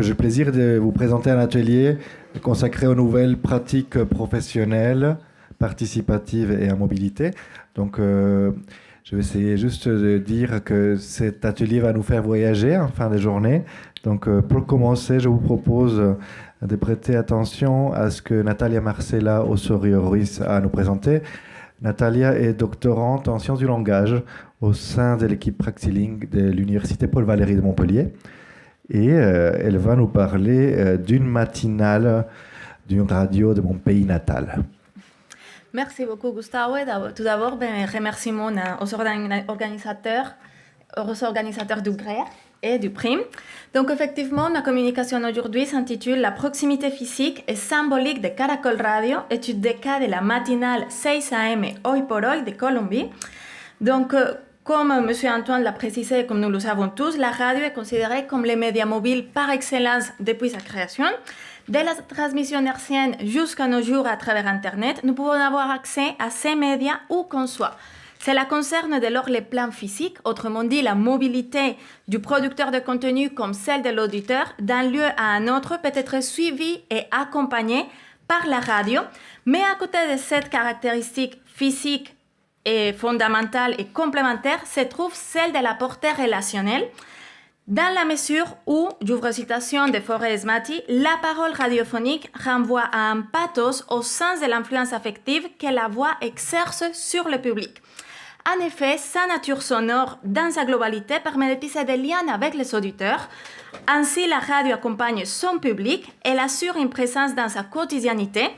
J'ai le plaisir de vous présenter un atelier consacré aux nouvelles pratiques professionnelles, participatives et à mobilité. Donc, je vais essayer juste de dire que cet atelier va nous faire voyager en fin de journée. Donc, pour commencer, je vous propose de prêter attention à ce que Natalia Marcela Osorio-Ruiz a à nous présenter. Natalia est doctorante en sciences du langage au sein de l'équipe Praxiling de l'Université Paul Valéry de Montpellier. Et elle va nous parler d'une matinale d'une radio de mon pays natal. Merci beaucoup, Gustavo. Et tout d'abord, remerciements aux organisateurs du GRER et du PRIM. Donc, effectivement, ma communication aujourd'hui s'intitule La proximité physique et symbolique de Caracol Radio, étude de cas de la matinale 6 AM Hoy por Hoy de Colombie. Donc, comme M. Antoine l'a précisé, comme nous le savons tous, la radio est considérée comme le média mobile par excellence depuis sa création. Dès la transmission hertzienne jusqu'à nos jours à travers Internet, nous pouvons avoir accès à ces médias où qu'on soit. Cela concerne dès lors les plans physiques, autrement dit la mobilité du producteur de contenu comme celle de l'auditeur d'un lieu à un autre peut être suivie et accompagnée par la radio. Mais à côté de cette caractéristique physique et fondamentale et complémentaire se trouve celle de la portée relationnelle, dans la mesure où, j'ouvre citation de Forrest Matty, la parole radiophonique renvoie à un pathos au sens de l'influence affective que la voix exerce sur le public. En effet, sa nature sonore, dans sa globalité, permet de tisser des liens avec les auditeurs. Ainsi, la radio accompagne son public, elle assure une présence dans sa quotidiennité.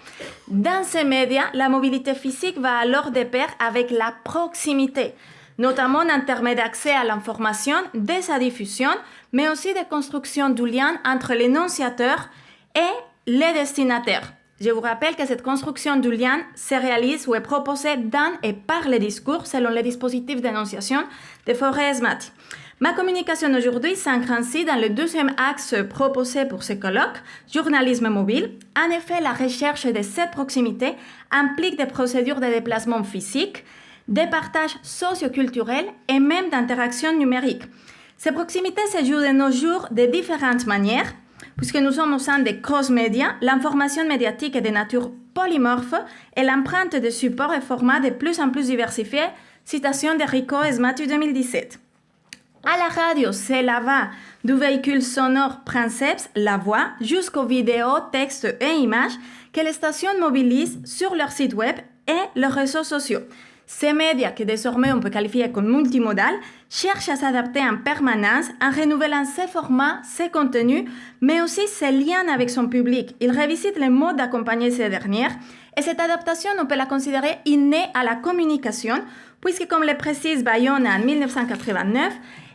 Dans ces médias, la mobilité physique va alors de pair avec la proximité, notamment en termes d'accès à l'information, de sa diffusion, mais aussi de construction du lien entre l'énonciateur et les destinataires. Je vous rappelle que cette construction du lien se réalise ou est proposée dans et par les discours selon les dispositifs d'énonciation de Forrest Matty. Ma communication aujourd'hui s'ancre ainsi dans le deuxième axe proposé pour ce colloque, journalisme mobile. En effet, la recherche de cette proximité implique des procédures de déplacement physique, des partages socioculturels et même d'interactions numériques. Ces proximités se jouent de nos jours de différentes manières. Puisque nous sommes au sein des cross-médias, l'information médiatique est de nature polymorphe et l'empreinte de supports et formats de plus en plus diversifiés. Citation d'Enrico Esmatu 2017. À la radio, cela va du véhicule sonore Princeps, la voix, jusqu'aux vidéos, textes et images que les stations mobilisent sur leur site web et leurs réseaux sociaux. Ces médias, que désormais on peut qualifier comme multimodal, cherchent à s'adapter en permanence en renouvelant ses formats, ses contenus, mais aussi ses liens avec son public. Ils revisitent les modes d'accompagner ces dernières et cette adaptation, on peut la considérer innée à la communication, puisque comme le précise Bayonne en 1989,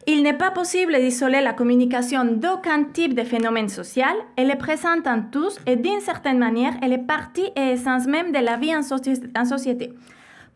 il n'est pas possible d'isoler la communication d'aucun type de phénomène social. Elle est présente en tous et d'une certaine manière, elle est partie et essence même de la vie en société.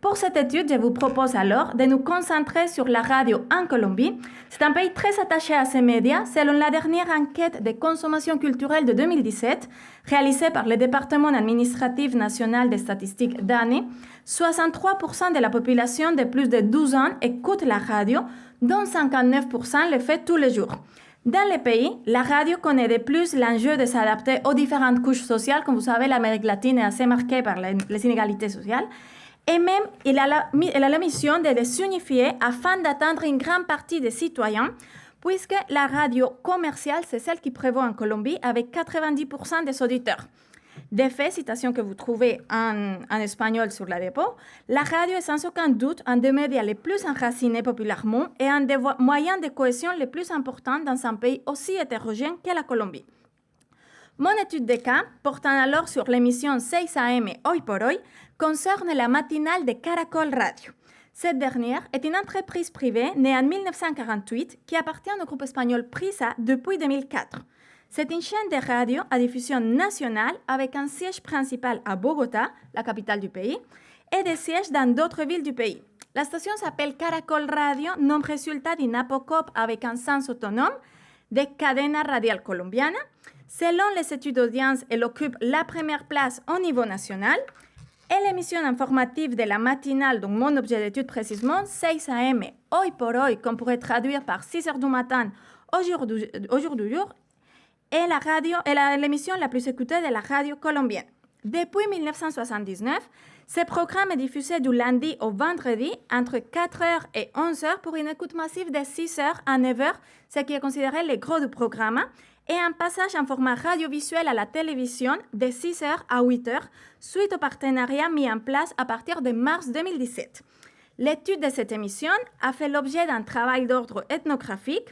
Pour cette étude, je vous propose alors de nous concentrer sur la radio en Colombie. C'est un pays très attaché à ces médias. Selon la dernière enquête de consommation culturelle de 2017, réalisée par le département administratif national des statistiques d'année, 63% de la population de plus de 12 ans écoute la radio, dont 59% le fait tous les jours. Dans le pays, la radio connaît de plus l'enjeu de s'adapter aux différentes couches sociales. Comme vous savez, l'Amérique latine est assez marquée par les inégalités sociales. Et même, elle a la mission de les unifier afin d'atteindre une grande partie des citoyens, puisque la radio commerciale, c'est celle qui prévaut en Colombie avec 90% des auditeurs. De fait, citation que vous trouvez en espagnol sur la dépôt, la radio est sans aucun doute un des médias les plus enracinés populairement et un des moyens de cohésion les plus importants dans un pays aussi hétérogène que la Colombie. Mon étude de cas, portant alors sur l'émission 6 AM Hoy por Hoy, concerne la matinale de Caracol Radio. Cette dernière est une entreprise privée née en 1948 qui appartient au groupe espagnol Prisa depuis 2004. C'est une chaîne de radio à diffusion nationale avec un siège principal à Bogota, la capitale du pays, et des sièges dans d'autres villes du pays. La station s'appelle Caracol Radio, nom résultat d'une apocope avec un sens autonome de Cadena Radial Colombiana. Selon les études d'audience, elle occupe la première place au niveau national. Et l'émission informative de la matinale, donc mon objet d'étude précisément, 6 AM, Hoy por Hoy, qu'on pourrait traduire par 6 heures du matin au jour du jour, est l'émission la plus écoutée de la radio colombienne. Depuis 1979, ce programme est diffusé du lundi au vendredi entre 4h et 11h pour une écoute massive de 6h à 9h, ce qui est considéré le gros du programme, et un passage en format radiovisuel à la télévision de 6h à 8h, suite au partenariat mis en place à partir de mars 2017. L'étude de cette émission a fait l'objet d'un travail d'ordre ethnographique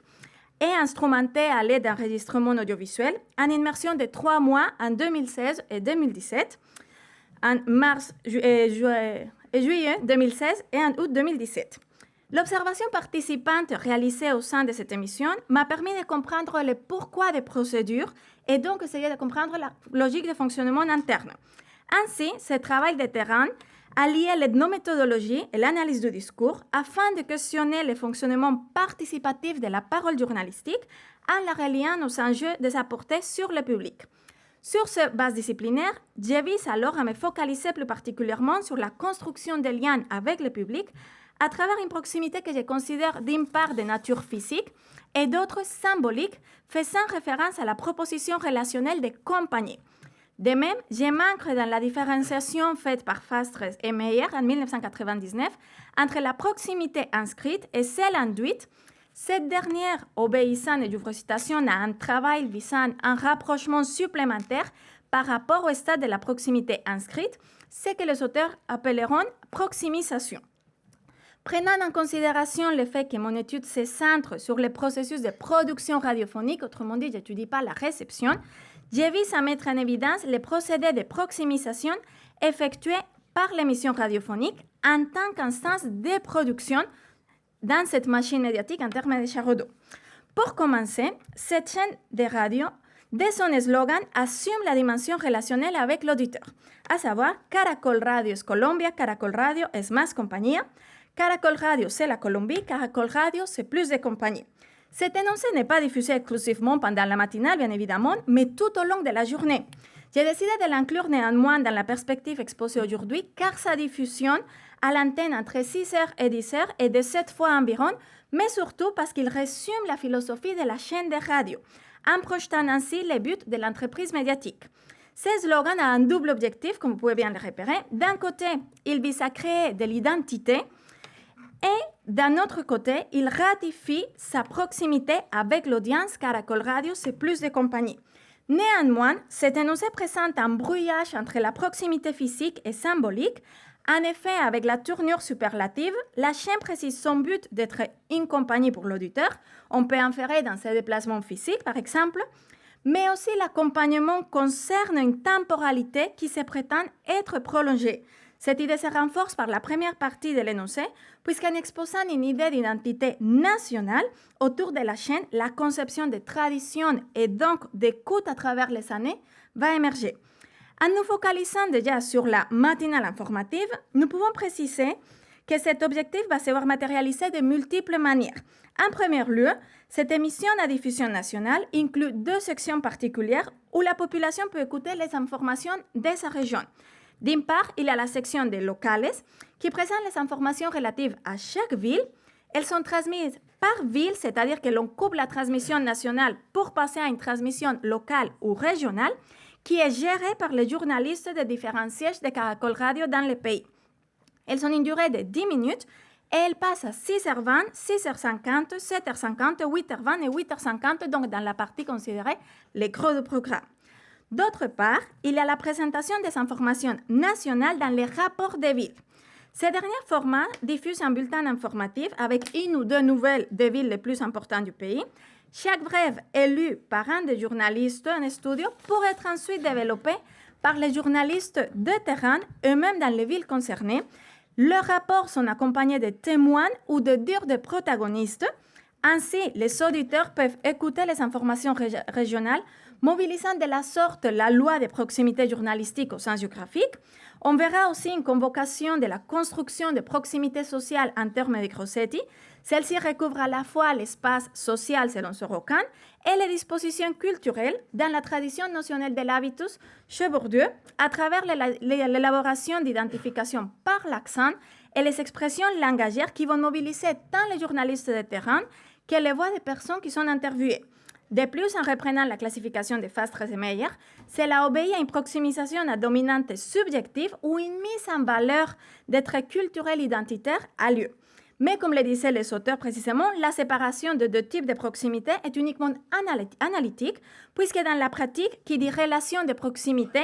et instrumenté à l'aide d'enregistrements audiovisuels en immersion de 3 mois en 2016 et 2017, en mars et juillet 2016 et en août 2017. L'observation participante réalisée au sein de cette émission m'a permis de comprendre le pourquoi des procédures et donc essayer de comprendre la logique de fonctionnement interne. Ainsi, ce travail de terrain a lié l'ethnométhodologie et l'analyse du discours afin de questionner le fonctionnement participatif de la parole journalistique en la reliant aux enjeux de sa portée sur le public. Sur cette base disciplinaire, je vise alors à me focaliser plus particulièrement sur la construction des liens avec le public à travers une proximité que je considère d'une part de nature physique et d'autre symbolique, faisant référence à la proposition relationnelle de compagnie. De même, je manque dans la différenciation faite par Fastres et Meyer en 1999 entre la proximité inscrite et celle induite, cette dernière obéissant, et j'ouvre citation, à un travail visant un rapprochement supplémentaire par rapport au stade de la proximité inscrite, ce que les auteurs appelleront proximisation. Prenant en considération le fait que mon étude se centre sur le processus de production radiophonique, autrement dit, je n'étudie pas la réception, je vise à mettre en évidence les procédés de proximisation effectués par l'émission radiophonique en tant qu'instance de production dans cette machine médiatique en termes de charadeau. Pour commencer, cette chaîne de radio, dès son slogan, assume la dimension relationnelle avec l'auditeur, à savoir Caracol Radio es Colombia, Caracol Radio es más compañía, Caracol Radio c'est la Colombie, Caracol Radio c'est plus de compagnie. Cet énoncé n'est pas diffusé exclusivement pendant la matinale, bien évidemment, mais tout au long de la journée. J'ai décidé de l'inclure néanmoins dans la perspective exposée aujourd'hui, car sa diffusion à l'antenne entre 6h et 10h est de 7 fois environ, mais surtout parce qu'il résume la philosophie de la chaîne de radio, en projetant ainsi les buts de l'entreprise médiatique. Ce slogan a un double objectif, comme vous pouvez bien le repérer. D'un côté, il vise à créer de l'identité, et d'un autre côté, il ratifie sa proximité avec l'audience Caracol Radio, c'est plus de compagnie. Néanmoins, cet énoncé présente un brouillage entre la proximité physique et symbolique. En effet, avec la tournure superlative, la chaîne précise son but d'être une compagnie pour l'auditeur. On peut inférer dans ses déplacements physiques, par exemple, mais aussi l'accompagnement concerne une temporalité qui se prétend être prolongée. Cette idée se renforce par la première partie de l'énoncé, puisqu'en exposant une idée d'identité nationale autour de la chaîne, la conception de tradition et donc d'écoute à travers les années va émerger. En nous focalisant déjà sur la matinale informative, nous pouvons préciser que cet objectif va se voir matérialisé de multiples manières. En premier lieu, cette émission à diffusion nationale inclut 2 sections particulières où la population peut écouter les informations de sa région. D'une part, il y a la section des locales qui présente les informations relatives à chaque ville. Elles sont transmises par ville, c'est-à-dire que l'on coupe la transmission nationale pour passer à une transmission locale ou régionale qui est gérée par les journalistes de différents sièges de Caracol Radio dans le pays. Elles ont une durée de 10 minutes et elles passent à 6h20, 6h50, 7h50, 8h20 et 8h50, donc dans la partie considérée les gros du programme. D'autre part, il y a la présentation des informations nationales dans les rapports des villes. Ces derniers formats diffusent un bulletin informatif avec 1 ou 2 nouvelles des villes les plus importantes du pays. Chaque brève est lue par un des journalistes en studio pour être ensuite développée par les journalistes de terrain eux-mêmes dans les villes concernées. Leurs rapports sont accompagnés de témoins ou de dires de protagonistes. Ainsi, les auditeurs peuvent écouter les informations régionales, mobilisant de la sorte la loi de proximité journalistique au sens géographique. On verra aussi une convocation de la construction de proximité sociale en termes de Grossetti. Celle-ci recouvre à la fois l'espace social selon Sorocan et les dispositions culturelles dans la tradition notionnelle de l'habitus chez Bourdieu, à travers l'élaboration d'identification par l'accent et les expressions langagières qui vont mobiliser tant les journalistes de terrain que les voix des personnes qui sont interviewées. De plus, en reprenant la classification de Fastres-Meyer, cela obéit à une proximisation à dominante subjective où une mise en valeur des traits culturels identitaires a lieu. Mais comme le disaient les auteurs précisément, la séparation de deux types de proximité est uniquement analytique, puisque dans la pratique, qui dit relation de proximité,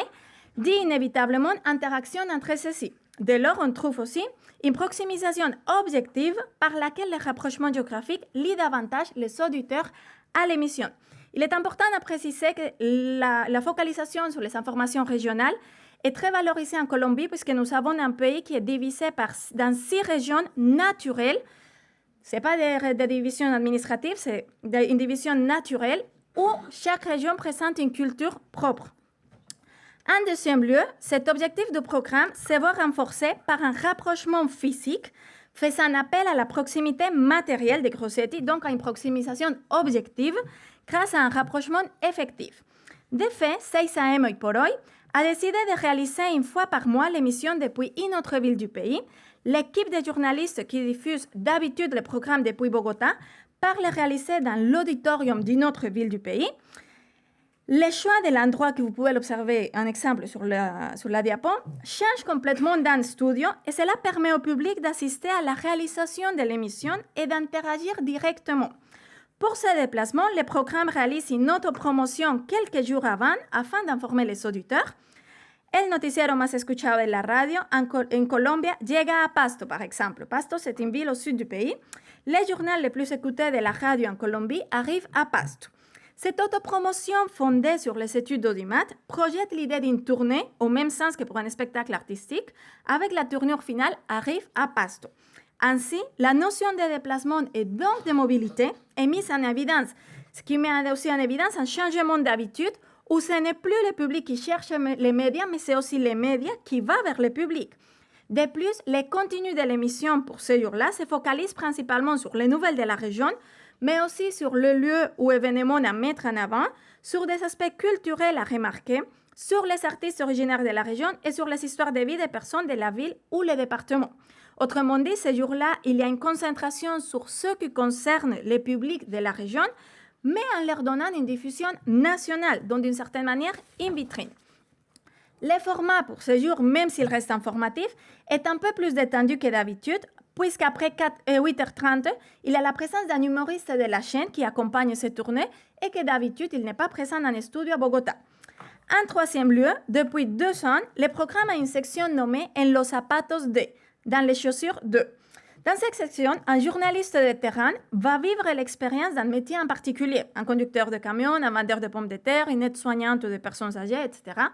dit inévitablement interaction entre ceux-ci. Dès lors, on trouve aussi une proximisation objective par laquelle le rapprochement géographique lie davantage les auditeurs à l'émission. Il est important de préciser que la focalisation sur les informations régionales est très valorisée en Colombie puisque nous avons un pays qui est divisé dans 6 régions naturelles. Ce n'est pas des divisions administratives, c'est une division naturelle où chaque région présente une culture propre. En deuxième lieu, cet objectif du programme se voit renforcé par un rapprochement physique faisant appel à la proximité matérielle de Grossetti, donc à une proximisation objective grâce à un rapprochement effectif. De fait, 6am Hoy por Hoy a décidé de réaliser une fois par mois l'émission depuis une autre ville du pays. L'équipe de journalistes qui diffuse d'habitude le programme depuis Bogota part le réaliser dans l'auditorium d'une autre ville du pays. Le choix de l'endroit que vous pouvez l'observer, un exemple sur la diapo, change complètement d'un studio et cela permet au public d'assister à la réalisation de l'émission et d'interagir directement. Pour ce déplacement, le programme réalise une autopromotion quelques jours avant afin d'informer les auditeurs. El noticiero más escuchado de la radio en Colombia llega a Pasto, par exemple. Pasto, c'est une ville au sud du pays. Le journal le plus écouté de la radio en Colombie arrive à Pasto. Cette autopromotion fondée sur les études d'audimat projette l'idée d'une tournée, au même sens que pour un spectacle artistique, avec la tournure finale arrive à Pasto. Ainsi, la notion de déplacement et donc de mobilité est mise en évidence, ce qui met aussi en évidence un changement d'habitude où ce n'est plus le public qui cherche les médias, mais c'est aussi les médias qui vont vers le public. De plus, les contenus de l'émission pour ce jour-là se focalisent principalement sur les nouvelles de la région, mais aussi sur le lieu ou événement à mettre en avant, sur des aspects culturels à remarquer, sur les artistes originaires de la région et sur les histoires de vie des personnes de la ville ou le département. Autrement dit, ce jour-là, il y a une concentration sur ce qui concerne les publics de la région, mais en leur donnant une diffusion nationale, donc d'une certaine manière une vitrine. Le format pour ce jour, même s'il reste informatif, est un peu plus détendu que d'habitude, puisqu'après 8h30, il y a la présence d'un humoriste de la chaîne qui accompagne cette tournée et que d'habitude, il n'est pas présent dans un studio à Bogota. En troisième lieu, depuis 2 ans, le programme a une section nommée En los zapatos de, dans les chaussures de. Dans cette section, un journaliste de terrain va vivre l'expérience d'un métier en particulier, un conducteur de camion, un vendeur de pommes de terre, une aide-soignante de personnes âgées, etc.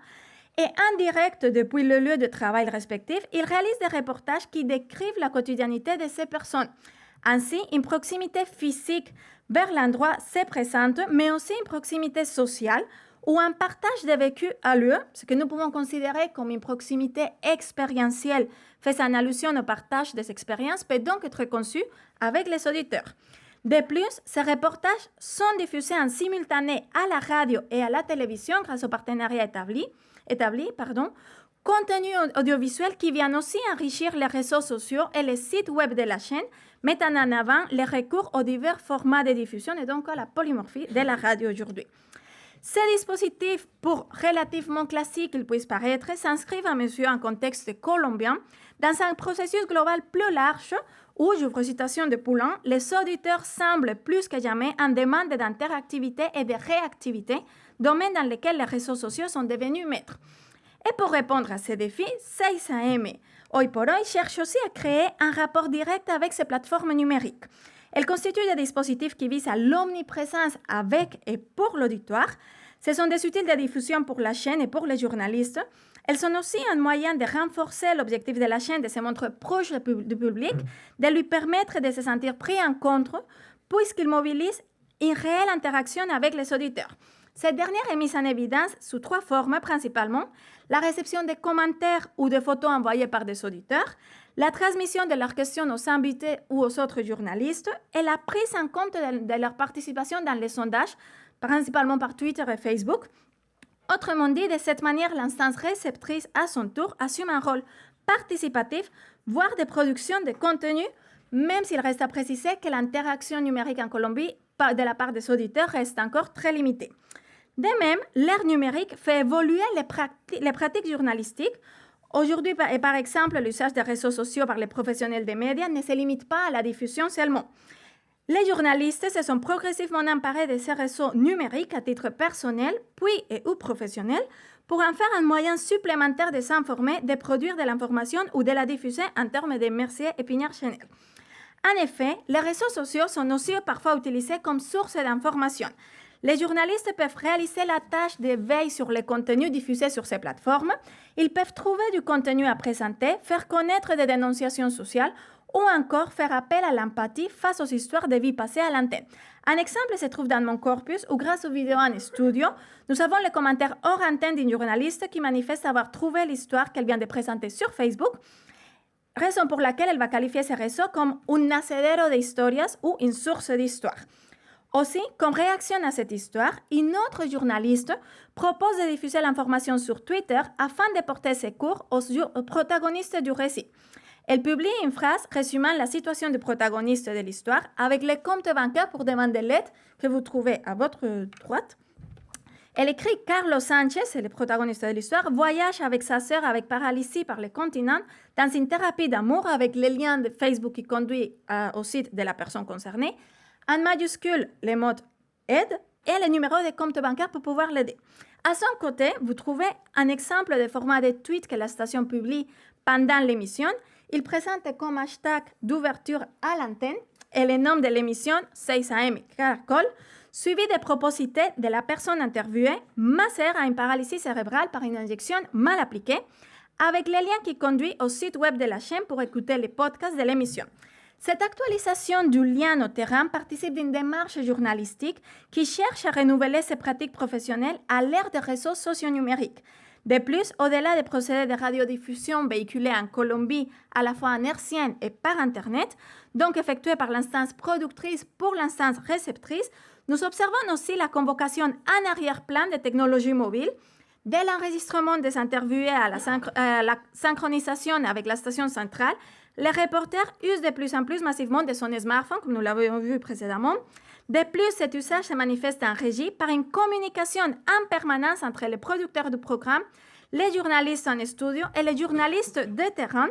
Et en direct depuis le lieu de travail respectif, il réalise des reportages qui décrivent la quotidianité de ces personnes. Ainsi, une proximité physique vers l'endroit se présente, mais aussi une proximité sociale où un partage de vécu a lieu, ce que nous pouvons considérer comme une proximité expérientielle faisant allusion au partage des expériences peut donc être conçu avec les auditeurs. De plus, ces reportages sont diffusés en simultané à la radio et à la télévision grâce au partenariat établi, contenu audiovisuel qui vient aussi enrichir les réseaux sociaux et les sites web de la chaîne, mettant en avant les recours aux divers formats de diffusion et donc à la polymorphie de la radio aujourd'hui. Ces dispositifs, pour relativement classiques qu'ils puissent paraître, s'inscrivent à mesure en contexte colombien dans un processus global plus large où, j'ouvre citation de Poulain, les auditeurs semblent plus que jamais en demande d'interactivité et de réactivité, domaines dans lesquels les réseaux sociaux sont devenus maîtres. Et pour répondre à ces défis, 6am Hoy por Hoy cherche aussi à créer un rapport direct avec ces plateformes numériques. Elles constituent des dispositifs qui visent à l'omniprésence avec et pour l'auditoire. Ce sont des outils de diffusion pour la chaîne et pour les journalistes. Elles sont aussi un moyen de renforcer l'objectif de la chaîne, de se montrer proche du public, de lui permettre de se sentir pris en compte, puisqu'il mobilise une réelle interaction avec les auditeurs. Cette dernière est mise en évidence sous 3 formes principalement: la réception des commentaires ou de photos envoyées par des auditeurs, la transmission de leurs questions aux invités ou aux autres journalistes et la prise en compte de leur participation dans les sondages, principalement par Twitter et Facebook. Autrement dit, de cette manière, l'instance réceptrice, à son tour, assume un rôle participatif, voire de production de contenu, même s'il reste à préciser que l'interaction numérique en Colombie de la part des auditeurs reste encore très limitée. De même, l'ère numérique fait évoluer les pratiques journalistiques. Aujourd'hui, par exemple, l'usage des réseaux sociaux par les professionnels des médias ne se limite pas à la diffusion seulement. Les journalistes se sont progressivement emparés de ces réseaux numériques à titre personnel, puis ou professionnel, pour en faire un moyen supplémentaire de s'informer, de produire de l'information ou de la diffuser en termes de Mercier et Pinard-Chanel. En effet, les réseaux sociaux sont aussi parfois utilisés comme source d'information. Les journalistes peuvent réaliser la tâche de veille sur les contenus diffusés sur ces plateformes. Ils peuvent trouver du contenu à présenter, faire connaître des dénonciations sociales ou encore faire appel à l'empathie face aux histoires de vie passées à l'antenne. Un exemple se trouve dans mon corpus où, grâce aux vidéos en studio, nous avons les commentaires hors antenne d'une journaliste qui manifeste avoir trouvé l'histoire qu'elle vient de présenter sur Facebook, raison pour laquelle elle va qualifier ces réseaux comme un nacedero de historias ou une source d'histoire. Aussi, comme réaction à cette histoire, une autre journaliste propose de diffuser l'information sur Twitter afin de porter secours aux protagonistes du récit. Elle publie une phrase résumant la situation du protagoniste de l'histoire avec le compte bancaire pour demander l'aide que vous trouvez à votre droite. Elle écrit « Carlos Sánchez, c'est le protagoniste de l'histoire, voyage avec sa sœur avec paralysie par le continent dans une thérapie d'amour avec les liens de Facebook qui conduit au site de la personne concernée. En majuscule, les mots « aide » et le numéro de compte bancaire pour pouvoir l'aider. À son côté, vous trouvez un exemple de format de tweet que la station publie pendant l'émission. Il présente comme hashtag d'ouverture à l'antenne et le nom de l'émission 6 AM Caracol, suivi des propositions de la personne interviewée. Ma sœur a une paralysie cérébrale par une injection mal appliquée, avec les liens qui conduisent au site web de la chaîne pour écouter les podcasts de l'émission. Cette actualisation du lien au terrain participe d'une démarche journalistique qui cherche à renouveler ses pratiques professionnelles à l'ère des réseaux socio-numériques. De plus, au-delà des procédés de radiodiffusion véhiculés en Colombie à la fois en hertzienne et par Internet, donc effectués par l'instance productrice pour l'instance réceptrice, nous observons aussi la convocation en arrière-plan des technologies mobiles, dès l'enregistrement des interviewés à la synchronisation avec la station centrale. Les reporters usent de plus en plus massivement de son smartphone, comme nous l'avons vu précédemment. De plus, cet usage se manifeste en régie par une communication en permanence entre les producteurs du programme, les journalistes en studio et les journalistes de terrain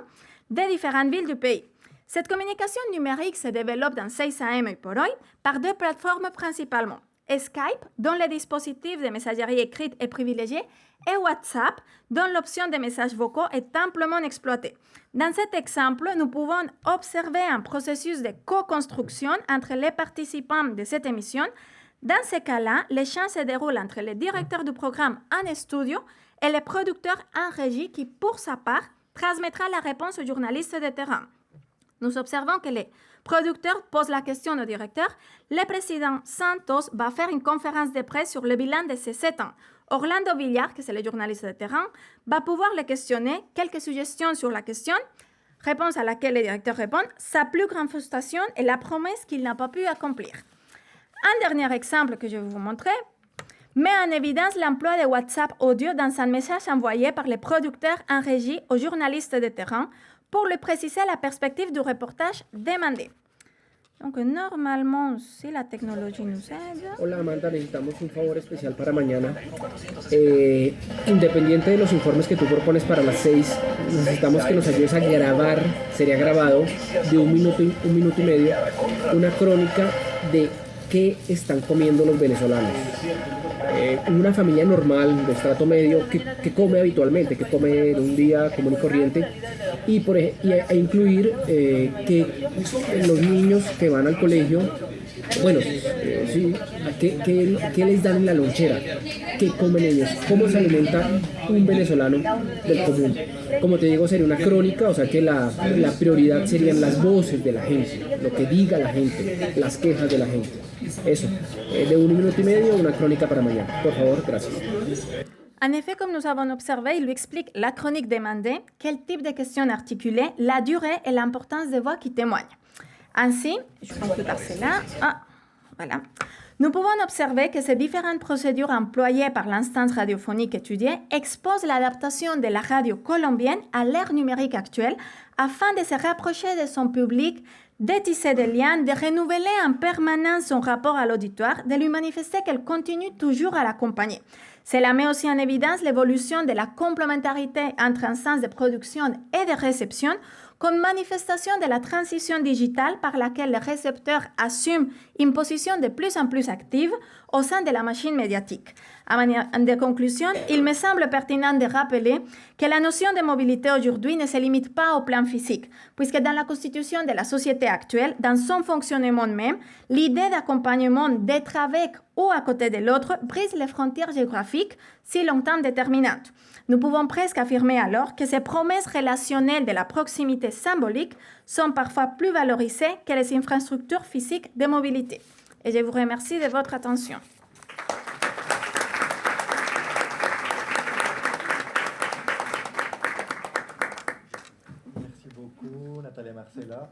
des différentes villes du pays. Cette communication numérique se développe dans 6 AM et por hoy par deux plateformes principalement. Skype, dont le dispositif de messagerie écrite est privilégié, et WhatsApp, dont l'option de messages vocaux est amplement exploitée. Dans cet exemple, nous pouvons observer un processus de co-construction entre les participants de cette émission. Dans ce cas-là, l'échange se déroule entre le directeur du programme en studio et le producteur en régie qui, pour sa part, transmettra la réponse aux journalistes de terrain. Nous observons que le producteur pose la question au directeur. Le président Santos va faire une conférence de presse sur le bilan de ses 7 ans. Orlando Villar, que c'est le journaliste de terrain, va pouvoir le questionner. Quelques suggestions sur la question, réponse à laquelle le directeur répond. Sa plus grande frustration est la promesse qu'il n'a pas pu accomplir. Un dernier exemple que je vais vous montrer met en évidence l'emploi de WhatsApp audio dans un message envoyé par les producteurs en régie aux journalistes de terrain pour lui préciser la perspective du reportage demandé. Donc, normalement, si la tecnología nos aide. Hola Amanda, necesitamos un favor especial para mañana. Independiente de los informes que tú propones para las 6, necesitamos que nos ayudes a grabar, sería grabado de un minuto y medio, una crónica de qué están comiendo los venezolanos. Una familia normal, de estrato medio, que come habitualmente, que come en un día común y corriente, e incluir que los niños que van al colegio, bueno, sí, ¿qué les dan en la lonchera? ¿Qué comen ellos? ¿Cómo se alimenta un venezolano del común? Como te digo, sería una crónica, o sea que la prioridad serían las voces de la gente, lo que diga la gente, las quejas de la gente. Eso, de 1 minuto y medio, una crónica para mañana. Por favor, gracias. En effet, comme nous avons observé, il lui explique la chronique demandée, quel type de questions articulées, la durée et l'importance des voix qui témoignent. Ainsi, je conclue par cela. Voilà. Nous pouvons observer que ces différentes procédures employées par l'instance radiophonique étudiée exposent l'adaptation de la radio colombienne à l'ère numérique actuelle afin de se rapprocher de son public de tisser des liens, de renouveler en permanence son rapport à l'auditoire, de lui manifester qu'elle continue toujours à l'accompagner. Cela met aussi en évidence l'évolution de la complémentarité entre un sens de production et de réception comme manifestation de la transition digitale par laquelle le récepteur assume une position de plus en plus active au sein de la machine médiatique. En de conclusion, il me semble pertinent de rappeler que la notion de mobilité aujourd'hui ne se limite pas au plan physique, puisque dans la constitution de la société actuelle, dans son fonctionnement même, l'idée d'accompagnement, d'être avec ou à côté de l'autre brise les frontières géographiques si longtemps déterminantes. Nous pouvons presque affirmer alors que ces promesses relationnelles de la proximité symbolique sont parfois plus valorisées que les infrastructures physiques de mobilité. Et je vous remercie de votre attention. Merci beaucoup, Nathalie Marcella.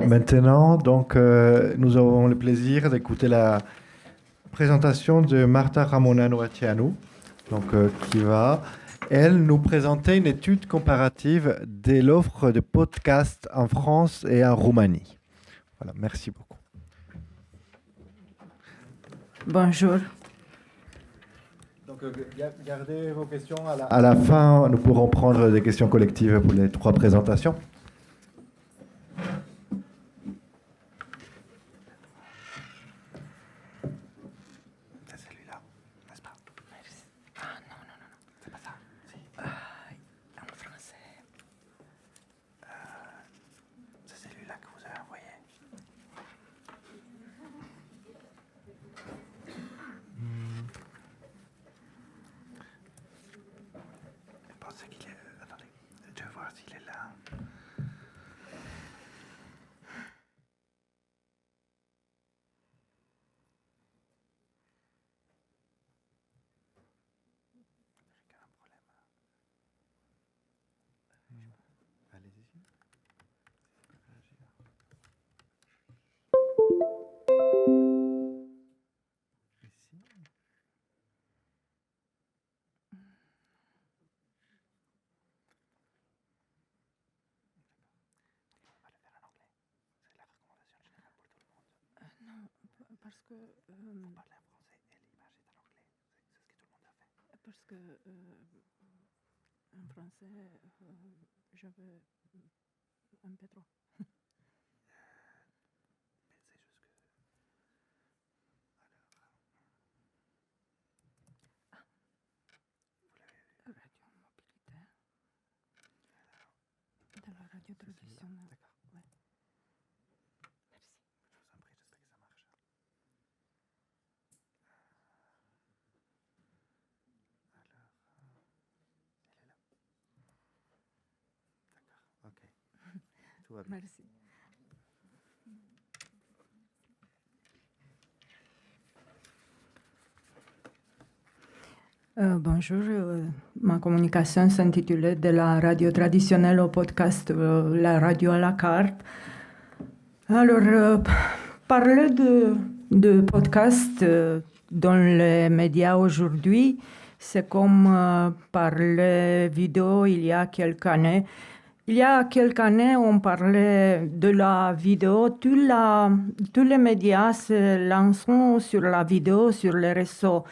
Maintenant, donc, nous avons le plaisir d'écouter la présentation de Marta Ramona Noatianu, donc, qui va, elle, nous présenter une étude comparative de l'offre de podcasts en France et en Roumanie. Voilà, merci beaucoup. Bonjour. Donc, gardez vos questions à la fin. Nous pourrons prendre des questions collectives pour les 3 présentations. C'est celui-là, n'est-ce pas? Ah non, non, non, non. C'est pas ça. Si. En français. C'est celui-là que vous avez envoyé. Je pense qu'il est... Attendez, je vais voir s'il est là. Allez-y. Non, parce que... Vous parlez en français et l'image est en anglais. C'est ce que tout le monde a fait. Parce que en français, je veux un peu trop. Mais c'est juste que... Alors... Vous l'avez vu? Radio mobilité. De la radio traditionnelle. D'accord. Ouais. Merci. Je vous en prie, j'espère que ça marche. Alors, elle est là. D'accord, ok. Tout va bien. Merci. Bonjour, ma communication s'intitulait de la radio traditionnelle au podcast La radio à la carte. Alors, parler de podcast dans les médias aujourd'hui, c'est comme parler vidéo il y a quelques années. Il y a quelques années, on parlait de la vidéo. Tous les médias se lancent sur la vidéo, sur les réseaux.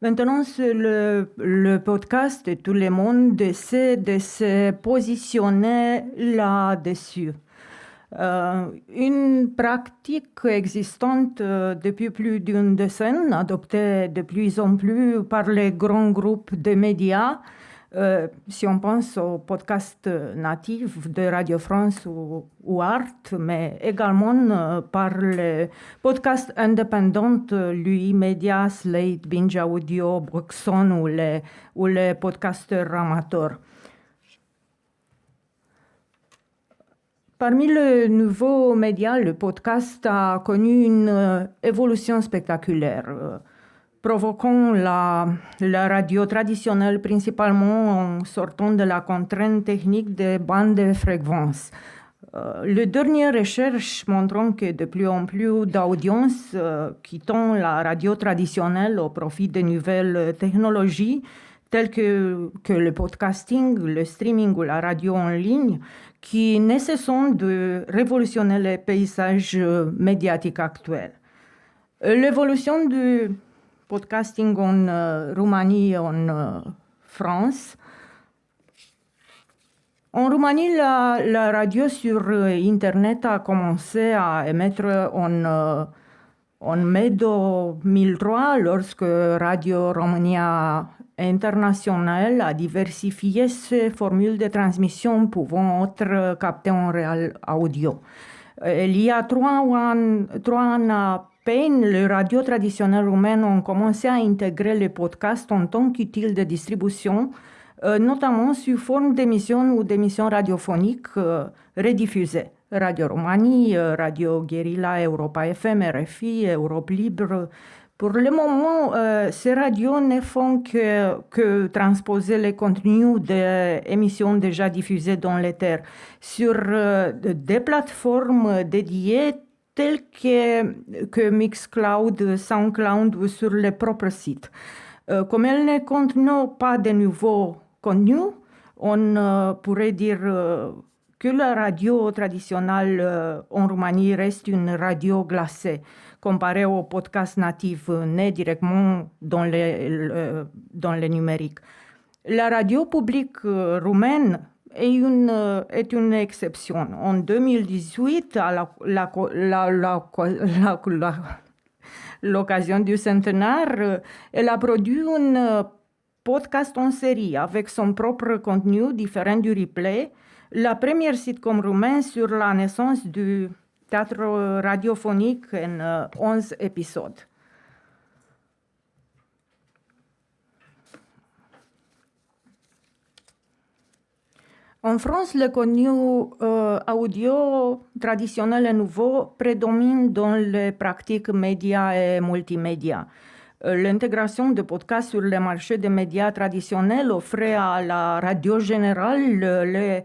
Maintenant, c'est le podcast et tout le monde essaie de se positionner là-dessus. Une pratique existante depuis plus d'une décennie, adoptée de plus en plus par les grands groupes de médias, si on pense aux podcasts natifs de Radio France ou Art, mais également par les podcasts indépendants, lui, Media, Slate, Binge Audio, Bruxon ou les podcasteurs amateurs. Parmi les nouveaux médias, le podcast a connu une évolution spectaculaire, provoquant la radio traditionnelle principalement en sortant de la contrainte technique des bandes de fréquences. Les dernières recherches montrent que de plus en plus d'audiences quittant la radio traditionnelle au profit de nouvelles technologies tels que le podcasting, le streaming ou la radio en ligne, qui nécessitent de révolutionner les paysages médiatiques actuels. L'évolution du podcasting en Roumanie et en France. En Roumanie, la radio sur Internet a commencé à émettre en mai 2003, lorsque Radio Romania International a diversifié ses formules de transmission pouvant être captées en réel audio. Il y a 3 ans à peine, les radios traditionnelles roumaines ont commencé à intégrer les podcasts en tant qu'outil de distribution, notamment sous forme d'émissions ou d'émissions radiophoniques rediffusées. Radio Romanie, Radio Guerilla, Europa FM, RFI, Europe Libre. Pour le moment, ces radios ne font que transposer les contenus des émissions déjà diffusées dans l'éther sur des plateformes dédiées telles que Mixcloud, Soundcloud ou sur les propres sites. Comme elles ne contiennent pas de nouveaux contenus, on pourrait dire que la radio traditionnelle en Roumanie reste une radio glacée, comparée aux podcasts natifs nés directement dans le numérique. La radio publique roumaine est une exception. En 2018, à l'occasion du centenaire, elle a produit un podcast en série avec son propre contenu différent du replay, la première sitcom roumaine sur la naissance du théâtre radiophonique en 11 épisodes. En France, le contenu audio traditionnel et nouveau prédomine dans les pratiques médias et multimédia. L'intégration de podcasts sur le marché des médias traditionnels offrait à la radio générale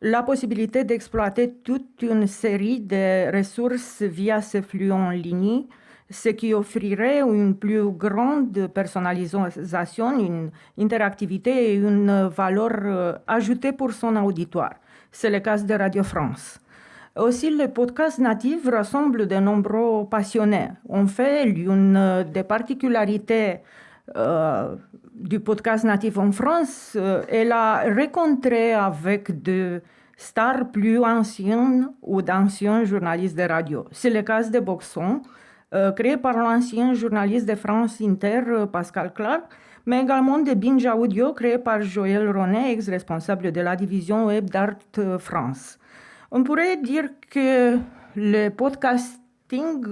la possibilité d'exploiter toute une série de ressources via ces flux en ligne, ce qui offrirait une plus grande personnalisation, une interactivité et une valeur ajoutée pour son auditoire. C'est le cas de Radio France. Aussi, les podcasts natifs rassemblent de nombreux passionnés. En fait, l'une des particularités du podcast natif en France est la rencontre avec des stars plus anciennes ou d'anciens journalistes de radio. C'est le cas de Boxon, créé par l'ancien journaliste de France Inter, Pascal Clark, mais également de Binge Audio, créé par Joël Ronet, ex-responsable de la division web d'Art France. On pourrait dire que le podcasting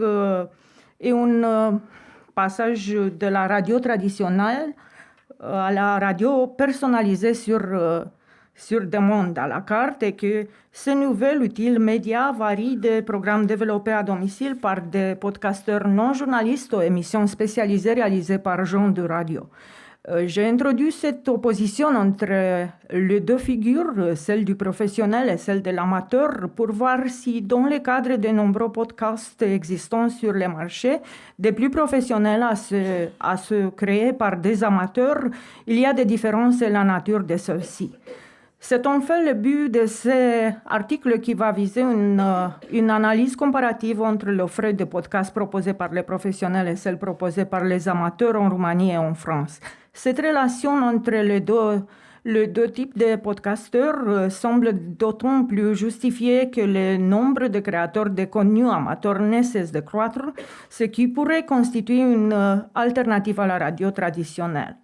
est un passage de la radio traditionnelle à la radio personnalisée sur demande à la carte et que ce nouvel outil média varie des programmes développés à domicile par des podcasteurs non journalistes aux émissions spécialisées réalisées par gens de radio. J'ai introduit cette opposition entre les deux figures, celle du professionnel et celle de l'amateur, pour voir si, dans le cadre de nombreux podcasts existants sur le marché, des plus professionnels à se créer par des amateurs, il y a des différences dans la nature de ceux-ci. C'est en fait le but de cet article qui va viser une analyse comparative entre l'offre de podcasts proposée par les professionnels et celle proposée par les amateurs en Roumanie et en France. Cette relation entre les deux types de podcasteurs semble d'autant plus justifiée que le nombre de créateurs de contenu amateurs ne cesse de croître, ce qui pourrait constituer une alternative à la radio traditionnelle.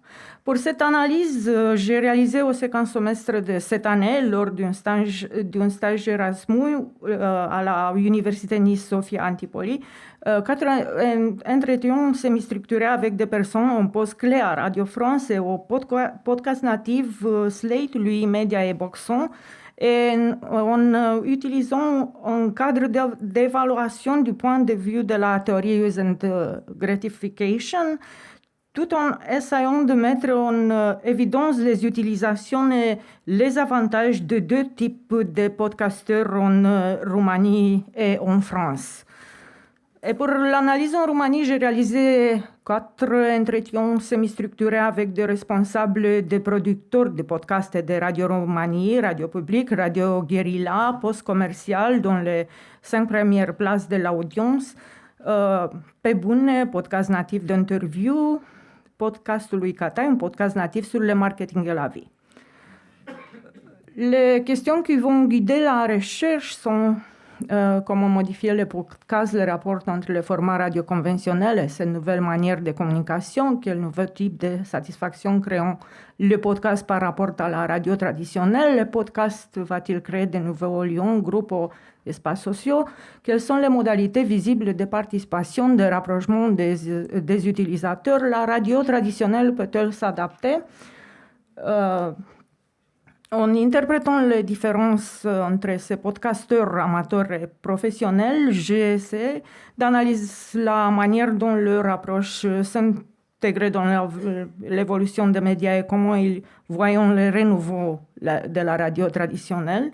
Pour cette analyse, j'ai réalisé au second semestre de cette année, lors d'un stage Erasmus à l'Université Nice-Sofia Antipoli, 4 entretiens semi-structurés avec des personnes en poste clé à Radio France et au podcast natif Slate, lui, Media et Boxon, et en utilisant un cadre d'évaluation du point de vue de la théorie use and gratification, tout en essayant de mettre en évidence les utilisations et les avantages de deux types de podcasteurs en Roumanie et en France. Et pour l'analyse en Roumanie, j'ai réalisé 4 entretiens semi-structurés avec des responsables des producteurs de podcasts de Radio Roumanie, Radio Public, Radio Guerilla, Post Commercial, dans les 5 premières places de l'audience. Pe Bune, podcast natif d'interview, podcastul lui Cata, un podcast natif sur le marketing et la vie. Les questions qui vont guider la recherche sont comment modifier le podcast, le rapport entre le format radio conventionnel et cette nouvelle manière de communication, quel nouveau type de satisfaction créant le podcast par rapport à la radio traditionnelle, le podcast va-t-il créer de nouveaux liens, groupes ou espaces sociaux, quelles sont les modalités visibles de participation, de rapprochement des utilisateurs, la radio traditionnelle peut-elle s'adapter en interprétant les différences entre ces podcasteurs amateurs et professionnels, j'essaie d'analyser la manière dont leur approche s'intègre dans l'évolution des médias et comment ils voient le renouveau de la radio traditionnelle.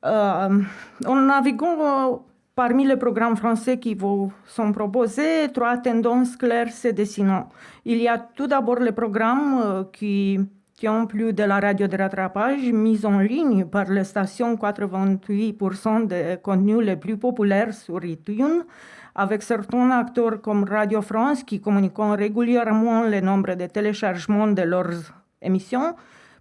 En naviguant parmi les programmes français qui vous sont proposés, 3 tendances claires se dessinent. Il y a tout d'abord les programmes qui ont plus de la radio de rattrapage mise en ligne par les stations 88% des contenus les plus populaires sur iTunes, avec certains acteurs comme Radio France qui communiquent régulièrement le nombre de téléchargements de leurs émissions.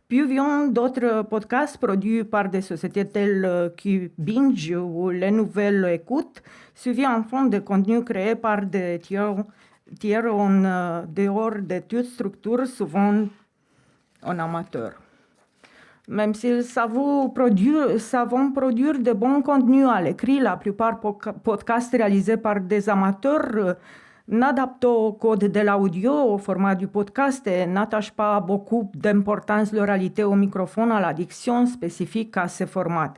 Puis viennent d'autres podcasts produits par des sociétés telles que Binge ou Les Nouvelles Écoutes, suivis enfin de contenus créés par des tiers en dehors de toute structure, souvent en amateur. Même s'ils savent produire de bons contenus à l'écrit, la plupart podcasts réalisés par des amateurs n'adaptent au code de l'audio, au format du podcast et n'attachent pas beaucoup d'importance l'oralité au microphone, à la diction spécifique à ce format.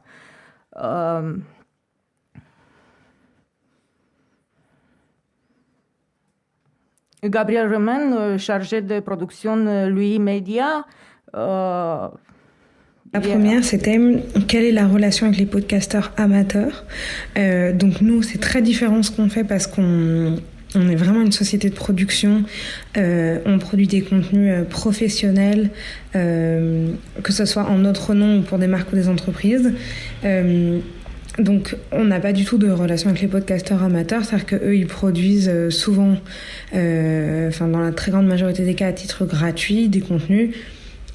Gabriel Romain, chargé de production Lui Média. La première, c'était quelle est la relation avec les podcasteurs amateurs. Donc nous, c'est très différent ce qu'on fait parce qu'on est vraiment une société de production. On produit des contenus professionnels, que ce soit en notre nom ou pour des marques ou des entreprises. Donc, on n'a pas du tout de relation avec les podcasteurs amateurs, c'est-à-dire qu'eux, ils produisent souvent, dans la très grande majorité des cas, à titre gratuit, des contenus.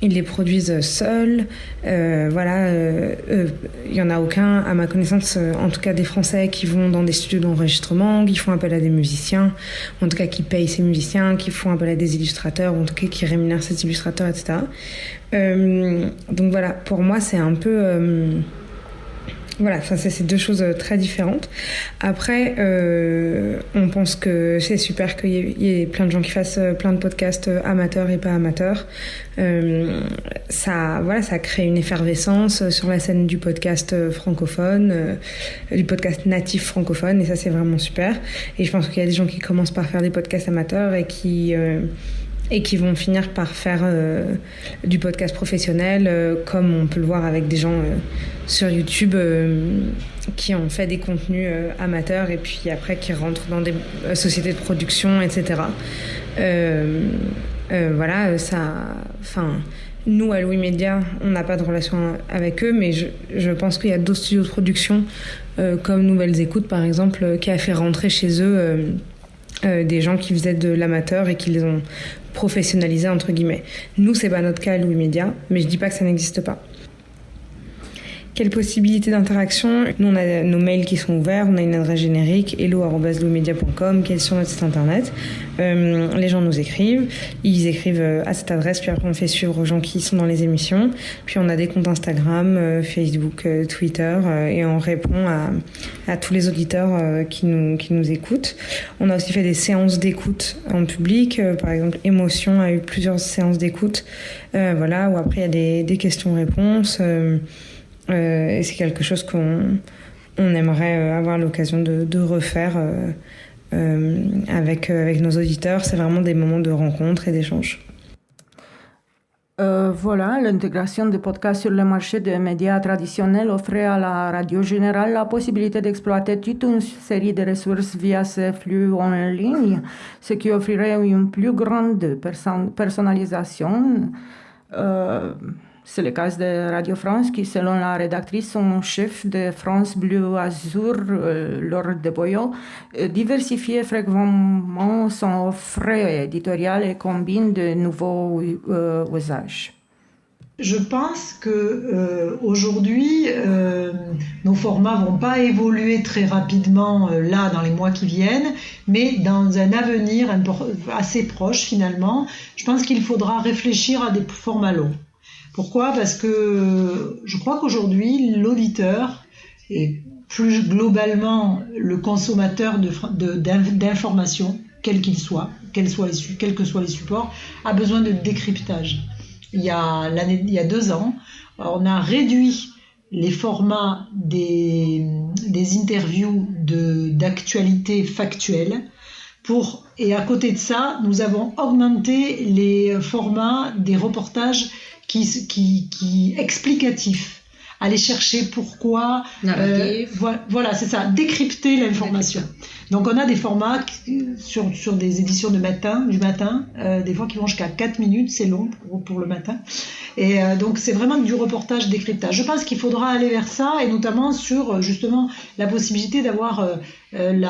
Ils les produisent seuls. Il n'y en a aucun, à ma connaissance, en tout cas des Français, qui vont dans des studios d'enregistrement, qui font appel à des musiciens, en tout cas qui payent ces musiciens, qui font appel à des illustrateurs, ou en tout cas qui rémunèrent ces illustrateurs, etc. Donc voilà, pour moi, c'est un peu... c'est 2 choses très différentes. Après, on pense que c'est super qu'il y ait plein de gens qui fassent plein de podcasts amateurs et pas amateurs. Ça crée une effervescence sur la scène du podcast francophone, du podcast natif francophone, et ça, c'est vraiment super. Et je pense qu'il y a des gens qui commencent par faire des podcasts amateurs et qui vont finir par faire du podcast professionnel, comme on peut le voir avec des gens sur YouTube qui ont fait des contenus amateurs et puis après qui rentrent dans des sociétés de production, etc. Nous, à Louis Média, on n'a pas de relation avec eux, mais je pense qu'il y a d'autres studios de production, comme Nouvelles Écoutes, par exemple, qui a fait rentrer chez eux des gens qui faisaient de l'amateur et qui les ont professionnalisés, entre guillemets. Nous, c'est pas notre cas à Louis Média, mais je dis pas que ça n'existe pas. Quelles possibilités d'interaction? Nous, on a nos mails qui sont ouverts, on a une adresse générique, hello@louismedia.com, qui est sur notre site internet. Les gens nous écrivent, ils écrivent à cette adresse, puis après on fait suivre aux gens qui sont dans les émissions. Puis on a des comptes Instagram, Facebook, Twitter, et on répond à tous les auditeurs qui nous écoutent. On a aussi fait des séances d'écoute en public, par exemple Émotion a eu plusieurs séances d'écoute, où après il y a des questions-réponses. Et c'est quelque chose qu'on aimerait avoir l'occasion de refaire avec nos auditeurs. C'est vraiment des moments de rencontre et d'échange. Voilà, l'intégration des podcasts sur le marché des médias traditionnels offrait à la Radio Générale la possibilité d'exploiter toute une série de ressources via ces flux en ligne, ce qui offrirait une plus grande personnalisation. C'est le cas de Radio France qui, selon la rédactrice en chef de France Bleu Azur, Laure Deboyot, diversifie fréquemment son offre éditoriale et combine de nouveaux usages. Je pense que aujourd'hui, nos formats vont pas évoluer très rapidement là dans les mois qui viennent, mais dans un avenir assez proche finalement, je pense qu'il faudra réfléchir à des formats longs. Pourquoi ? Parce que je crois qu'aujourd'hui, l'auditeur et plus globalement le consommateur d'informations, quel qu'il soit, quels que soient les supports, a besoin de décryptage. Il y a 2 ans, on a réduit les formats des interviews d'actualité factuelle et à côté de ça, nous avons augmenté les formats des reportages qui explicatifs, aller chercher pourquoi, voilà, c'est ça, décrypter l'information. Donc on a des formats sur des éditions du matin, des fois qui vont jusqu'à 4 minutes, c'est long pour le matin. Et donc c'est vraiment du reportage décryptage. Je pense qu'il faudra aller vers ça, et notamment sur justement la possibilité d'avoir le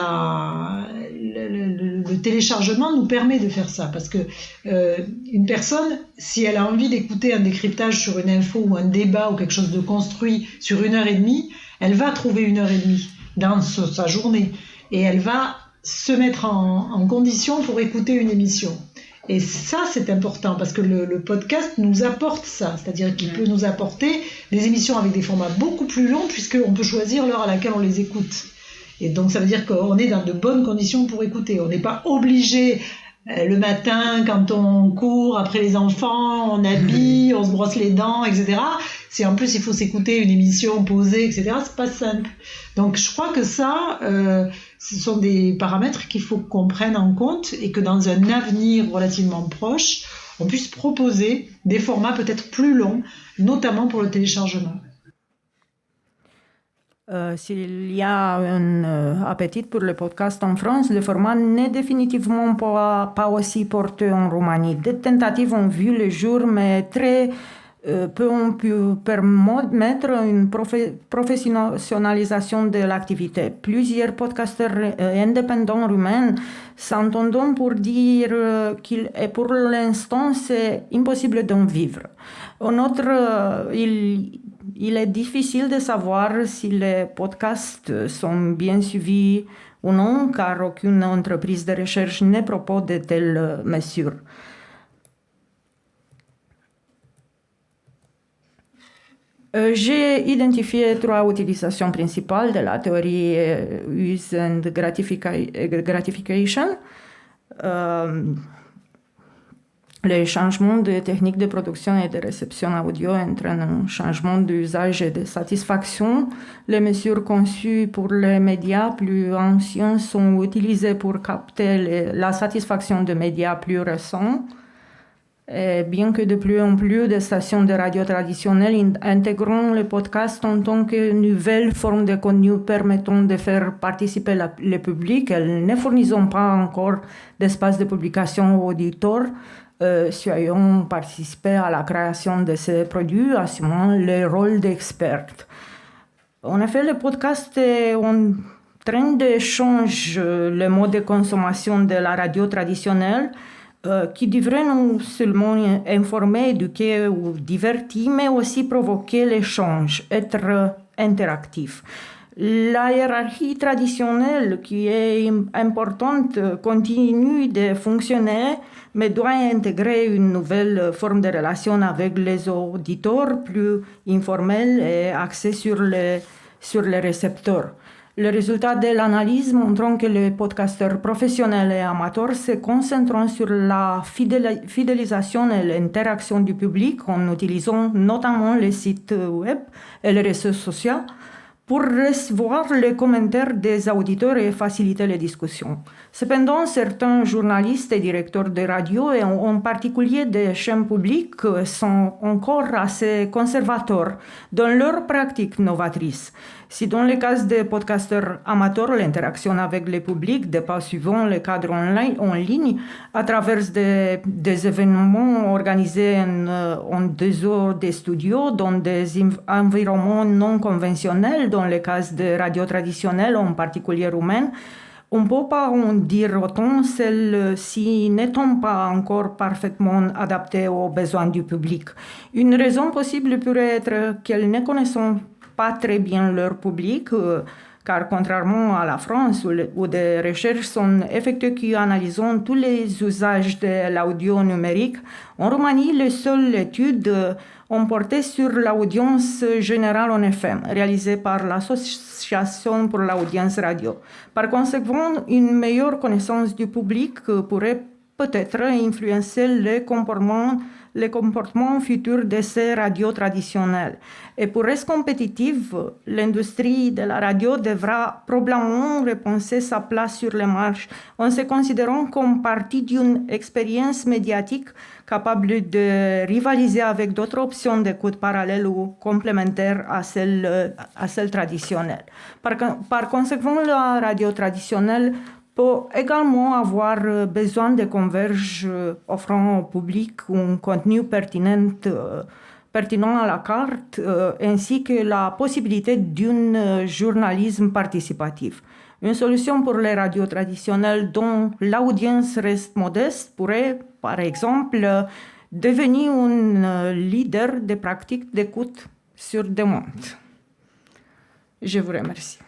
téléchargement nous permet de faire ça, parce que une personne, si elle a envie d'écouter un décryptage sur une info ou un débat ou quelque chose de construit sur 1h30, elle va trouver 1h30 dans sa journée, et elle va se mettre en condition pour écouter une émission. Et ça, c'est important, parce que le podcast nous apporte ça, c'est-à-dire qu'il peut nous apporter des émissions avec des formats beaucoup plus longs, puisqu'on peut choisir l'heure à laquelle on les écoute. Et donc ça veut dire qu'on est dans de bonnes conditions pour écouter. On n'est pas obligé le matin, quand on court après les enfants, on habille, on se brosse les dents, etc. Si en plus il faut s'écouter une émission posée, etc., c'est pas simple. Donc je crois que ça, ce sont des paramètres qu'il faut qu'on prenne en compte, et que dans un avenir relativement proche, on puisse proposer des formats peut-être plus longs, notamment pour le téléchargement. S'il y a un appétit pour le podcast en France, le format n'est définitivement pas aussi porté en Roumanie. Des tentatives ont vu le jour, mais très peu ont pu permettre une professionnalisation de l'activité. Plusieurs podcasteurs indépendants roumains s'entendent pour dire qu'il est pour l'instant c'est impossible d'en vivre. En outre, il est difficile de savoir si les podcasts sont bien suivis ou non, car aucune entreprise de recherche ne propose de telles mesures. J'ai identifié 3 utilisations principales de la théorie use and gratification. Les changements de technique de production et de réception audio entraînent un changement d'usage et de satisfaction. Les mesures conçues pour les médias plus anciens sont utilisées pour capter la satisfaction de médias plus récents. Et bien que de plus en plus de stations de radio traditionnelles intégrent le podcast en tant que nouvelle forme de contenu permettant de faire participer le public, elles ne fournissent pas encore d'espace de publication aux auditeurs. Ayant participé à la création de ces produits, assumant le rôle d'expert. En effet, le podcast est en train de changer le mode de consommation de la radio traditionnelle, qui devrait non seulement informer, éduquer ou divertir, mais aussi provoquer l'échange, être interactif. La hiérarchie traditionnelle, qui est importante, continue de fonctionner, mais doit intégrer une nouvelle forme de relation avec les auditeurs plus informelle et axée sur les récepteurs. Le résultat de l'analyse montrant que les podcasteurs professionnels et amateurs se concentrent sur la fidélisation et l'interaction du public en utilisant notamment les sites web et les réseaux sociaux pour recevoir les commentaires des auditeurs et faciliter les discussions. Cependant, certains journalistes et directeurs de radio, et en particulier des chaînes publiques, sont encore assez conservateurs dans leur pratique novatrice. Si dans le cas des podcasteurs amateurs, l'interaction avec le public dépasse souvent le cadre en ligne à travers des événements organisés en dehors des studios, dans des environnements non conventionnels, dans le cas des radios traditionnelles, en particulier roumaines, on ne peut pas en dire autant, celles-ci n'étant pas encore parfaitement adaptées aux besoins du public. Une raison possible pourrait être qu'elles ne connaissent pas très bien leur public, car contrairement à la France, où des recherches sont effectuées qui analysent tous les usages de l'audio numérique, en Roumanie, les seules études ont porté sur l'audience générale en FM, réalisée par l'Association pour l'audience radio. Par conséquent, une meilleure connaissance du public pourrait peut-être influencer les comportements futurs de ces radios traditionnelles. Et pour être compétitive, l'industrie de la radio devra probablement repenser sa place sur le marché en se considérant comme partie d'une expérience médiatique capable de rivaliser avec d'autres options d'écoute parallèles ou complémentaires à celles traditionnelles. Par conséquent, la radio traditionnelle peut également avoir besoin de converges offrant au public un contenu pertinent à la carte, ainsi que la possibilité d'un journalisme participatif. Une solution pour les radios traditionnelles dont l'audience reste modeste pourrait, par exemple, devenir un leader des pratiques d'écoute sur demande. Je vous remercie.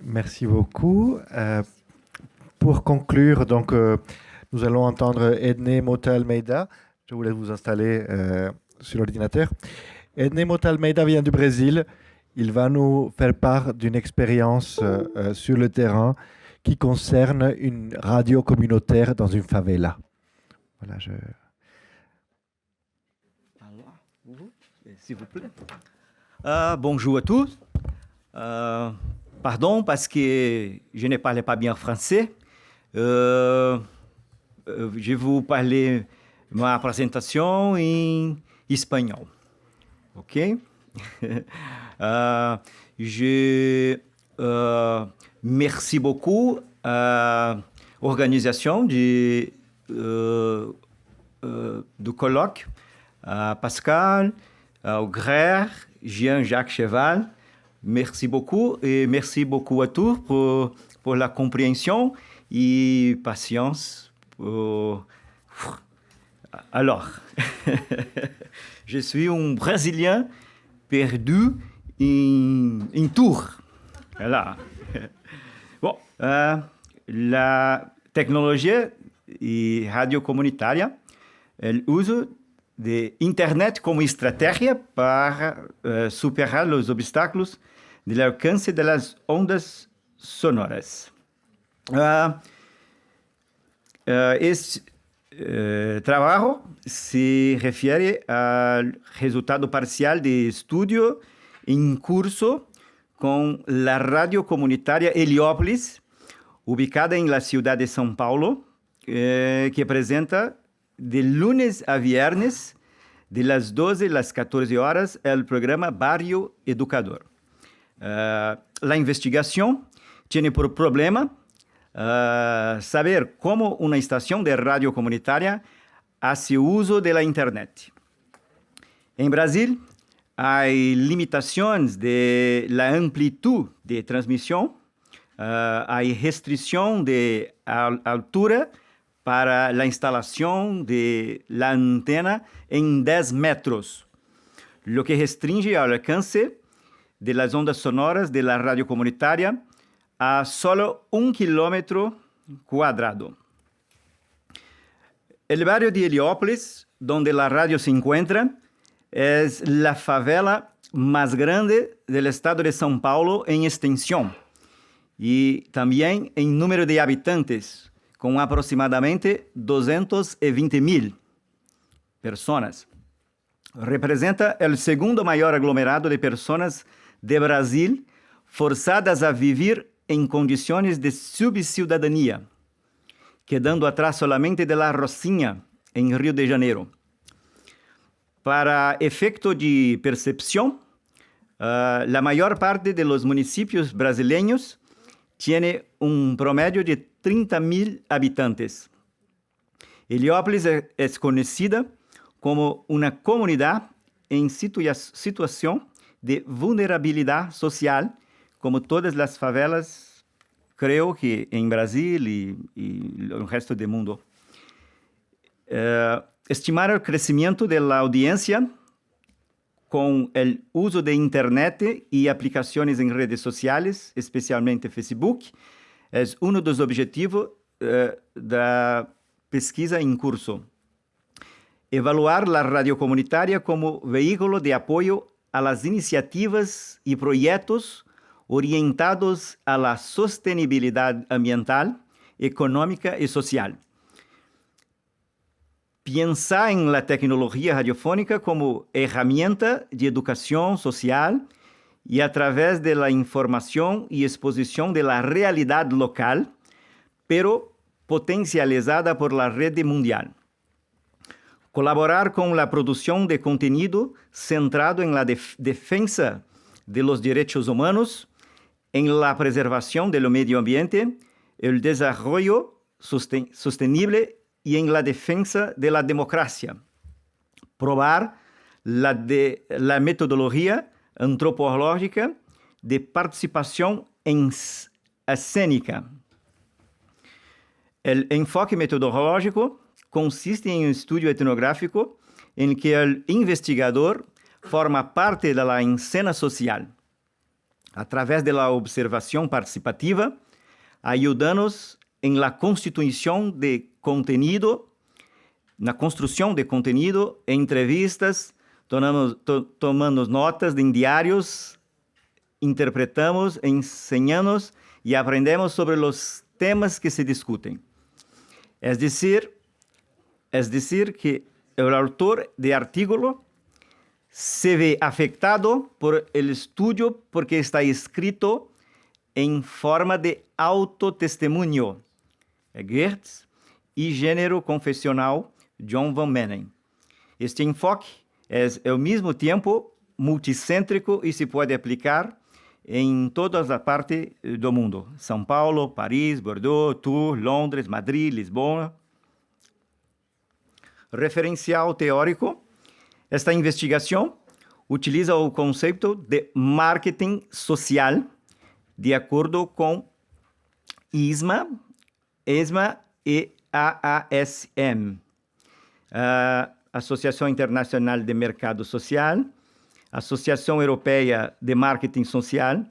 Merci beaucoup. Pour conclure, donc, nous allons entendre Ednei Mota Almeida. Je vous laisse vous installer sur l'ordinateur. Ednei Mota Almeida vient du Brésil. Il va nous faire part d'une expérience sur le terrain qui concerne une radio communautaire dans une favela. Voilà, S'il vous plaît. Bonjour à tous. Pardon parce que je ne parlais pas bien français. Je vais vous parler ma présentation en espagnol. OK? Merci beaucoup à l'organisation du colloque, à Pascal, au Grère, Jean-Jacques Cheval. Merci beaucoup et merci beaucoup à tous pour la compréhension et patience. Alors, je suis un Brésilien perdu en tour. Voilà. Bon, la technologie et radio comunitaria, elle use de Internet como estratégia para superar os obstáculos del alcance de las ondas sonoras. Este trabajo se refiere al resultado parcial de estudio en curso con la radio comunitaria Heliópolis, ubicada en la ciudad de São Paulo, que presenta de lunes a viernes, de las 12 a las 14 horas, el programa Barrio Educador. La investigación tiene por problema saber cómo una estación de radio comunitaria hace uso de la Internet. En Brasil, hay limitaciones de la amplitud de transmisión, hay restricción de altura para la instalación de la antena en 10 metros, lo que restringe el alcance de las ondas sonoras de la radio comunitaria a solo 1 kilómetro cuadrado. El barrio de Heliópolis, donde la radio se encuentra, es la favela más grande del estado de São Paulo en extensión y también en número de habitantes, con aproximadamente 220,000. personas. Representa o segundo maior aglomerado de pessoas de Brasil forçadas a viver em condições de subcidadania, quedando atrás solamente de La Rocinha, em Rio de Janeiro. Para efeito de percepção, a maior parte de los municipios brasileños tiene un promedio de 30.000 habitantes. Heliópolis es conocida como una comunidad en situación de vulnerabilidad social, como todas las favelas, creo que en Brasil y el resto del mundo. Estimar el crecimiento de la audiencia con el uso de Internet y aplicaciones en redes sociales, especialmente Facebook, es uno de los objetivos de la pesquisa en curso. Evaluar la radio comunitaria como vehículo de apoyo a las iniciativas y proyectos orientados a la sostenibilidad ambiental, económica y social. Pensar en la tecnología radiofónica como herramienta de educación social y a través de la información y exposición de la realidad local, pero potencializada por la red mundial. Colaborar con la producción de contenido centrado en la defensa de los derechos humanos, en la preservación del medio ambiente, el desarrollo sostenible y en la defensa de la democracia. Probar la metodología antropológica de participación escénica. El enfoque metodológico consiste en un estudio etnográfico en que el investigador forma parte de la escena social. A través de la observación participativa, ayudándonos en la constitución de contenido, na construção de conteúdo, entrevistas, tomamos notas em diários, interpretamos, ensinamos e aprendemos sobre os temas que se discutem. Es decir, que o autor de artículo se ve afectado por el estudio porque está escrito em forma de autotestemunho. Goethe e gênero confessional John Van Menen. Este enfoque é, ao mesmo tempo, multicêntrico e se pode aplicar em todas as partes do mundo. São Paulo, Paris, Bordeaux, Tours, Londres, Madrid, Lisboa. Referencial teórico. Esta investigação utiliza o conceito de marketing social de acordo com ESMA e AASM, Associação Internacional de Mercado Social, Associação Europeia de Marketing Social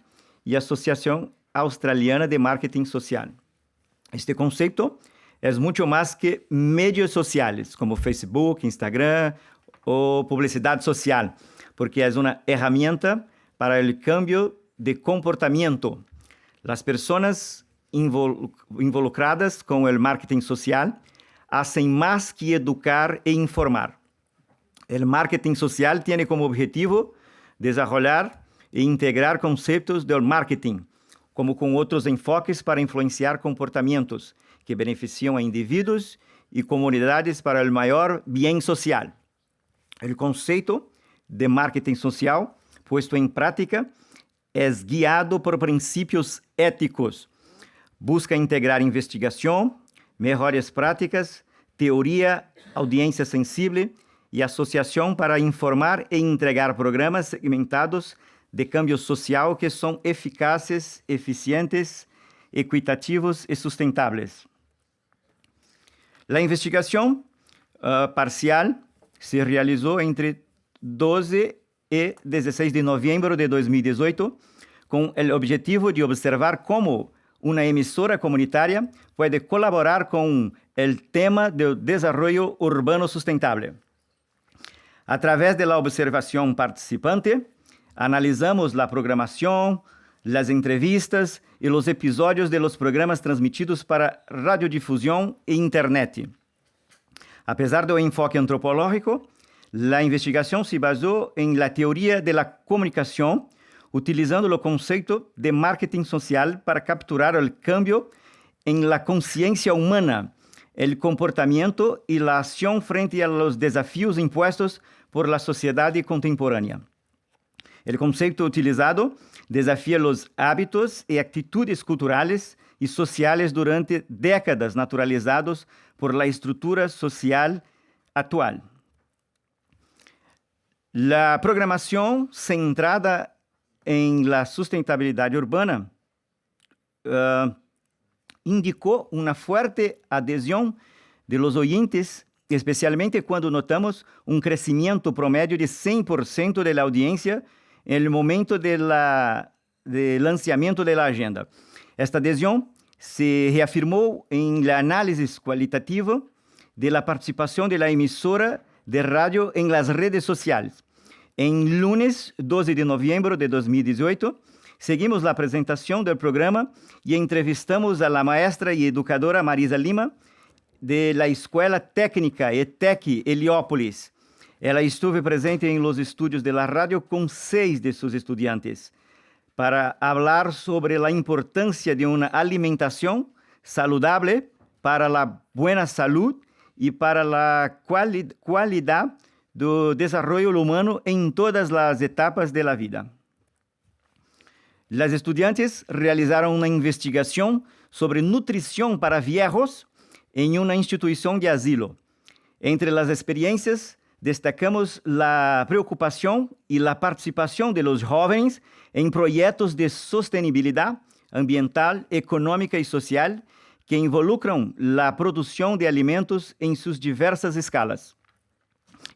e Associação Australiana de Marketing Social. Este conceito é muito mais que mídias sociais, como Facebook, Instagram ou publicidade social, porque é uma ferramenta para o cambio de comportamento. As pessoas involucradas com o marketing social hacen más que educar e informar. El marketing social tiene como objetivo desarrollar e integrar conceptos del marketing, como con otros enfoques para influenciar comportamientos que benefician a individuos y comunidades para el mayor bien social. El conceito de marketing social puesto en práctica es guiado por principios éticos. Busca integrar investigação, melhores práticas, teoria, audiência sensível e associação para informar e entregar programas segmentados de cambio social que são eficazes, eficientes, equitativos e sustentáveis. A investigação parcial se realizou entre 12 e 16 de novembro de 2018 com o objetivo de observar como uma emissora comunitária pode colaborar com o tema do desenvolvimento urbano sustentável. Através da observação participante, analisamos a programação, as entrevistas e os episódios de los programas transmitidos para radiodifusão e internet. Apesar do enfoque antropológico, la investigación se basó en la teoría de la comunicación, utilizando el concepto de marketing social para capturar el cambio en la conciencia humana, el comportamiento y la acción frente a los desafíos impuestos por la sociedad contemporánea. El concepto utilizado desafía los hábitos y actitudes culturales y sociales durante décadas naturalizados por la estructura social actual. La programación centrada en la sustentabilidad urbana indicó una fuerte adhesión de los oyentes, especialmente cuando notamos un crecimiento promedio de 100% de la audiencia en el momento del lanzamiento de la agenda. Esta adhesión se reafirmó en el análisis cualitativo de la participación de la emisora de radio en las redes sociales. En lunes 12 de noviembre de 2018, seguimos la presentación del programa y entrevistamos a la maestra y educadora Marisa Lima de la Escuela Técnica ETEC Heliópolis. Ela estuvo presente en los estudios de la radio con 6 de sus estudiantes para hablar sobre la importancia de una alimentación saludable para la buena salud y para la calidad del desarrollo humano en todas las etapas de la vida. Las estudiantes realizaron una investigación sobre nutrición para viejos en una institución de asilo. Entre las experiencias, destacamos la preocupación y la participación de los jóvenes en proyectos de sostenibilidad ambiental, económica y social que involucran la producción de alimentos en sus diversas escalas.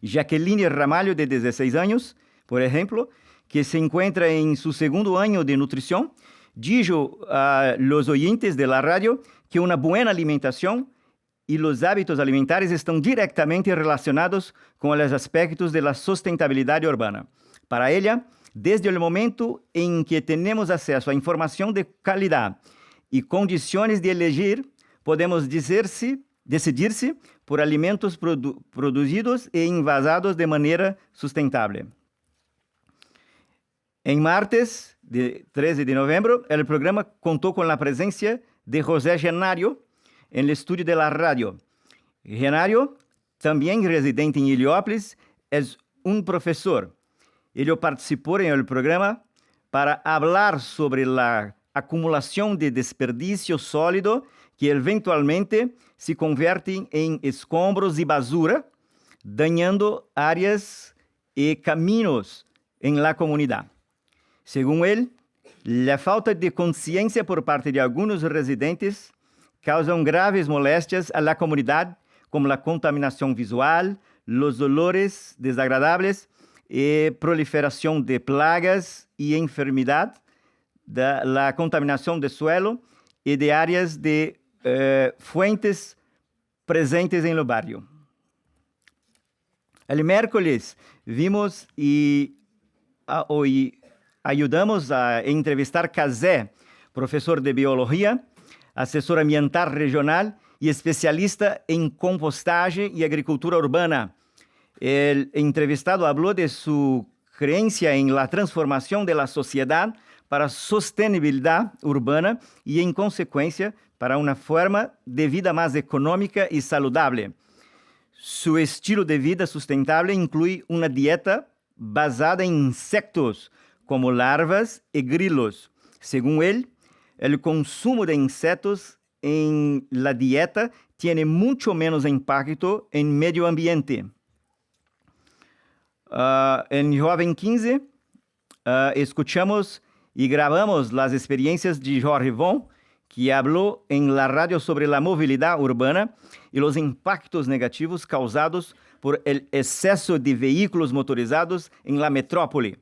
Jacqueline Ramalho, de 16 años, por ejemplo, que se encuentra en su segundo año de nutrición, dijo a los oyentes de la radio que una buena alimentación y los hábitos alimentares están directamente relacionados con los aspectos de la sustentabilidad urbana. Para ella, desde el momento en que tenemos acceso a información de calidad y condiciones de elegir, podemos decidirse por alimentos producidos e envasados de manera sustentable. En martes, 13 de noviembre, el programa contó con la presencia de José Genario en el estudio de la radio. Genario, también residente en Heliópolis, es un profesor. Él participó en el programa para hablar sobre la acumulación de desperdicio sólido que eventualmente se convierten en escombros y basura, dañando áreas y caminos en la comunidad. Según él, la falta de conciencia por parte de algunos residentes causan graves molestias a la comunidad, como la contaminación visual, los olores desagradables y proliferación de plagas y enfermedad, la contaminación del suelo y de áreas de fuentes presentes en el barrio. El miércoles vimos y ayudamos a entrevistar Cazé, profesor de biología, asesor ambiental regional y especialista en compostaje y agricultura urbana. El entrevistado habló de su creencia en la transformación de la sociedad para sostenibilidad urbana y, en consecuencia, para una forma de vida más económica y saludable. Su estilo de vida sustentable incluye una dieta basada en insectos, como larvas y grilos. Según él, el consumo de insectos en la dieta tiene mucho menos impacto en medio ambiente. En Joven 15, escuchamos y grabamos las experiencias de Jorge Von, que habló en la radio sobre la movilidad urbana y los impactos negativos causados por el exceso de vehículos motorizados en la metrópoli.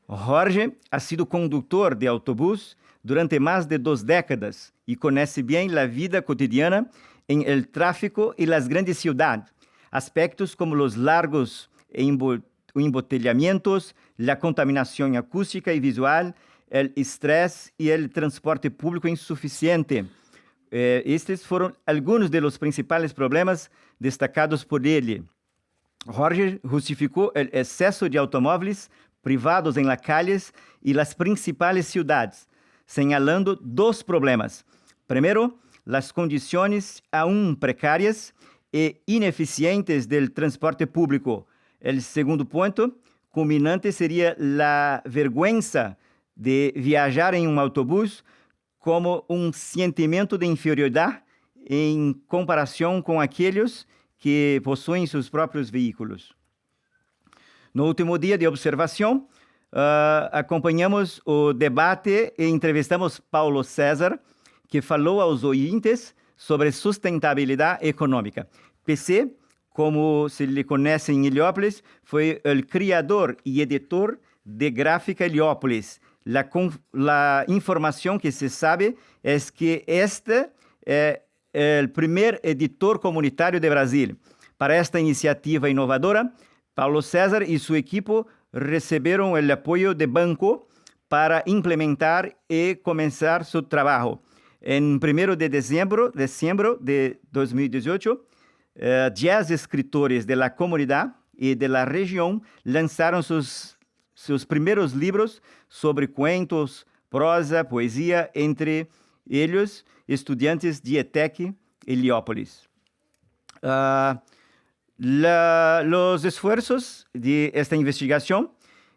Jorge ha sido conductor de autobús durante más de 2 décadas y conoce bien la vida cotidiana en el tráfico y las grandes ciudades. Aspectos como los largos embotellamientos, la contaminación acústica y visual, el estrés y el transporte público insuficiente estes foram alguns dos principais problemas destacados por ele. Jorge justificou o excesso de automóveis privados em las calles e las principais cidades, señalando dos problemas. Primeiro, las condições aún precárias e ineficientes del transporte público. El segundo ponto, culminante, seria a vergüenza de viajar em autobús como sentimento de inferioridade em comparação com aqueles que possuem seus próprios veículos. No último dia de observação, acompanhamos o debate e entrevistamos Paulo César, que falou aos ouvintes sobre sustentabilidade econômica. PC, como se lhe conhece em Heliópolis, foi o criador e editor de Gráfica Heliópolis. La informação que se sabe é que este é o primeiro editor comunitário de Brasil. Para esta iniciativa inovadora, Paulo César e sua equipe receberam o apoio de banco para implementar e começar seu trabalho. Em 1 de dezembro de 2018, 10 escritores da comunidade e da região lançaram seus primeiros livros sobre cuentos, prosa, poesia, entre eles estudantes de ETEC Heliópolis. Los esfuerzos de esta investigação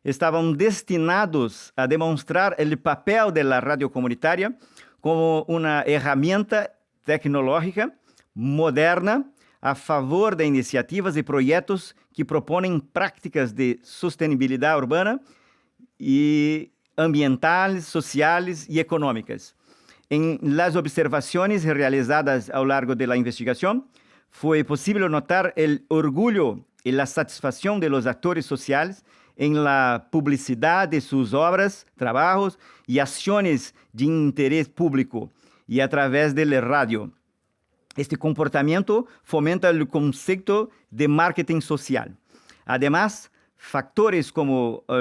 estavam destinados a demonstrar o papel da rádio comunitária como uma ferramenta tecnológica moderna a favor de iniciativas e projetos que propõem práticas de sustentabilidade urbana e ambientais, sociais e econômicas. Em las observações realizadas ao largo da investigação, foi possível notar o orgulho e a satisfação de los atores sociais em la publicidade de suas obras, trabalhos e ações de interesse público e através do rádio. Este comportamento fomenta o conceito de marketing social. Además, factores como o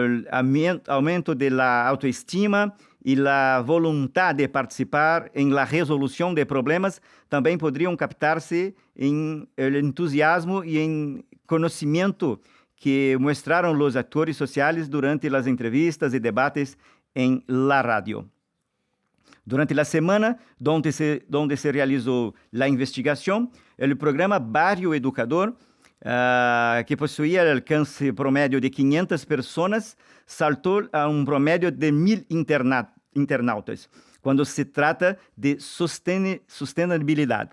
aumento da autoestima e a vontade de participar em la resolução de problemas também poderiam captar-se em el entusiasmo e em conhecimento que mostraram os atores sociais durante as entrevistas e debates em la radio. Durante a semana onde se realizou a investigação, o programa Barrio Educador, que possuía alcance promédio de 500 pessoas, saltou a promédio de 1.000 internautas, quando se trata de sustentabilidade.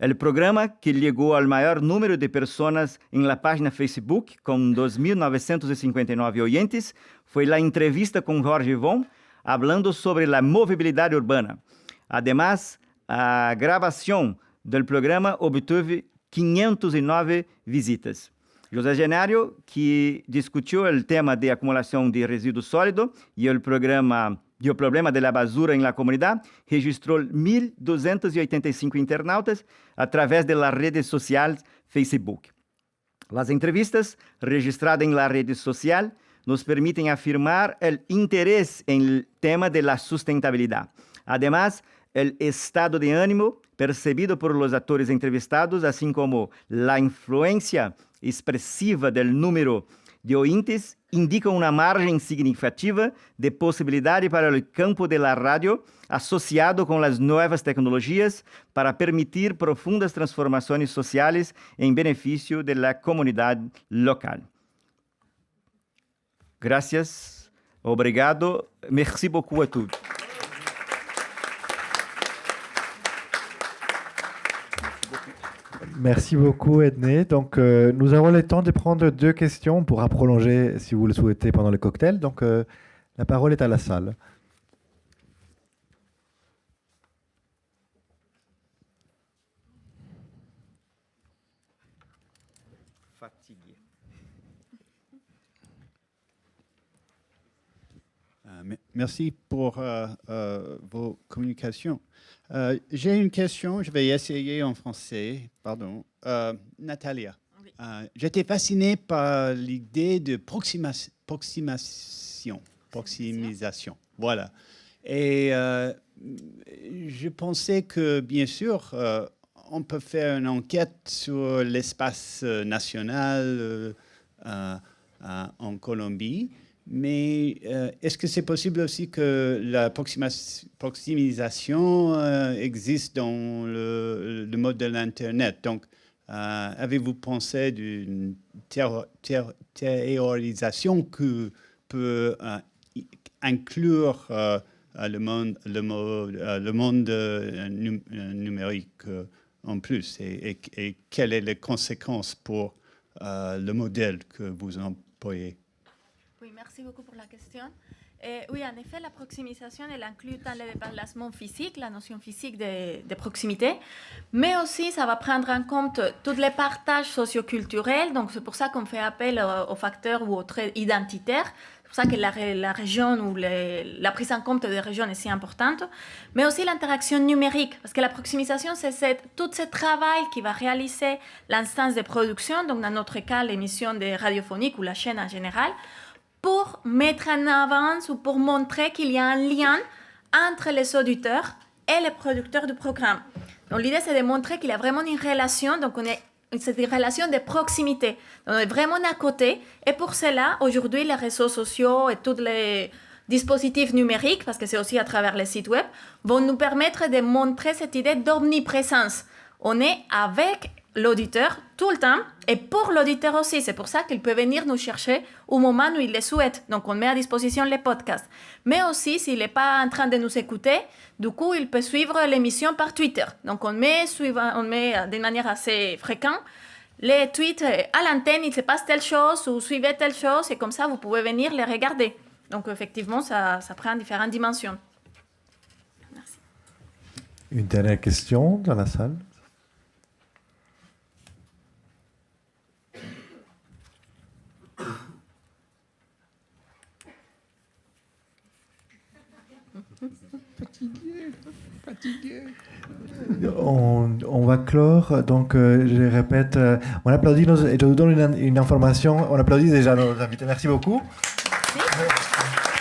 O programa, que chegou ao maior número de pessoas em la página Facebook, com 2.959 oyentes, foi a entrevista com Jorge Von, hablando sobre a mobilidade urbana. Además, a gravação do programa obteve 509 visitas. José Genário, que discutiu o tema de acumulação de resíduos sólidos e o problema da basura em la comunidade, registrou 1.285 internautas através das redes sociais Facebook. As entrevistas registradas em la rede social nos permitem afirmar o interesse em el tema de la sustentabilidade. Además, o estado de ânimo percebido por los atores entrevistados, assim como a influência expressiva do número de ouvintes, indicam uma margem significativa de possibilidade para o campo da rádio, associado com as novas tecnologias, para permitir profundas transformações sociais em benefício da comunidade local. Gracias, obrigado, merci beaucoup à tous. Merci beaucoup, Edney. Donc, nous avons le temps de prendre 2 questions. On pourra prolonger, si vous le souhaitez, pendant le cocktail. Donc, la parole est à la salle. Fatigué. Merci pour vos communications. J'ai une question, je vais essayer en français. Pardon. Natalia, oui. J'étais fasciné par l'idée de proximisation. Voilà. Et je pensais que, bien sûr, on peut faire une enquête sur l'espace national en Colombie, mais est-ce que c'est possible aussi que la proximisation existe dans le mode de l'Internet? Donc, avez-vous pensé d'une théorisation que peut inclure le monde numérique en plus et quelles sont les conséquences pour le modèle que vous employez? Oui, merci beaucoup pour la question. Oui, en effet, la proximisation, elle inclut dans le déplacement physique, la notion physique de proximité, mais aussi ça va prendre en compte tous les partages socioculturels. Donc, c'est pour ça qu'on fait appel aux facteurs ou aux traits identitaires. C'est pour ça que la région ou la prise en compte des régions est si importante, mais aussi l'interaction numérique, parce que la proximisation, c'est tout ce travail qui va réaliser l'instance de production, donc dans notre cas, l'émission de radiophonique ou la chaîne en général, pour mettre en avant ou pour montrer qu'il y a un lien entre les auditeurs et les producteurs du programme. Donc l'idée, c'est de montrer qu'il y a vraiment une relation, donc c'est une relation de proximité. Donc on est vraiment à côté, et pour cela, aujourd'hui, les réseaux sociaux et tous les dispositifs numériques, parce que c'est aussi à travers les sites web, vont nous permettre de montrer cette idée d'omniprésence. On est avec l'auditeur tout le temps et pour l'auditeur aussi. C'est pour ça qu'il peut venir nous chercher au moment où il le souhaite. Donc, on met à disposition les podcasts. Mais aussi, s'il n'est pas en train de nous écouter, du coup, il peut suivre l'émission par Twitter. Donc, on met d'une manière assez fréquente les tweets à l'antenne, il se passe telle chose ou suivez telle chose et comme ça, vous pouvez venir les regarder. Donc, effectivement, ça prend différentes dimensions. Merci. Une dernière question dans la salle. Fatigué. On va clore, donc je répète, on applaudit je vous donne une information, on applaudit déjà nos invités, merci beaucoup. Merci.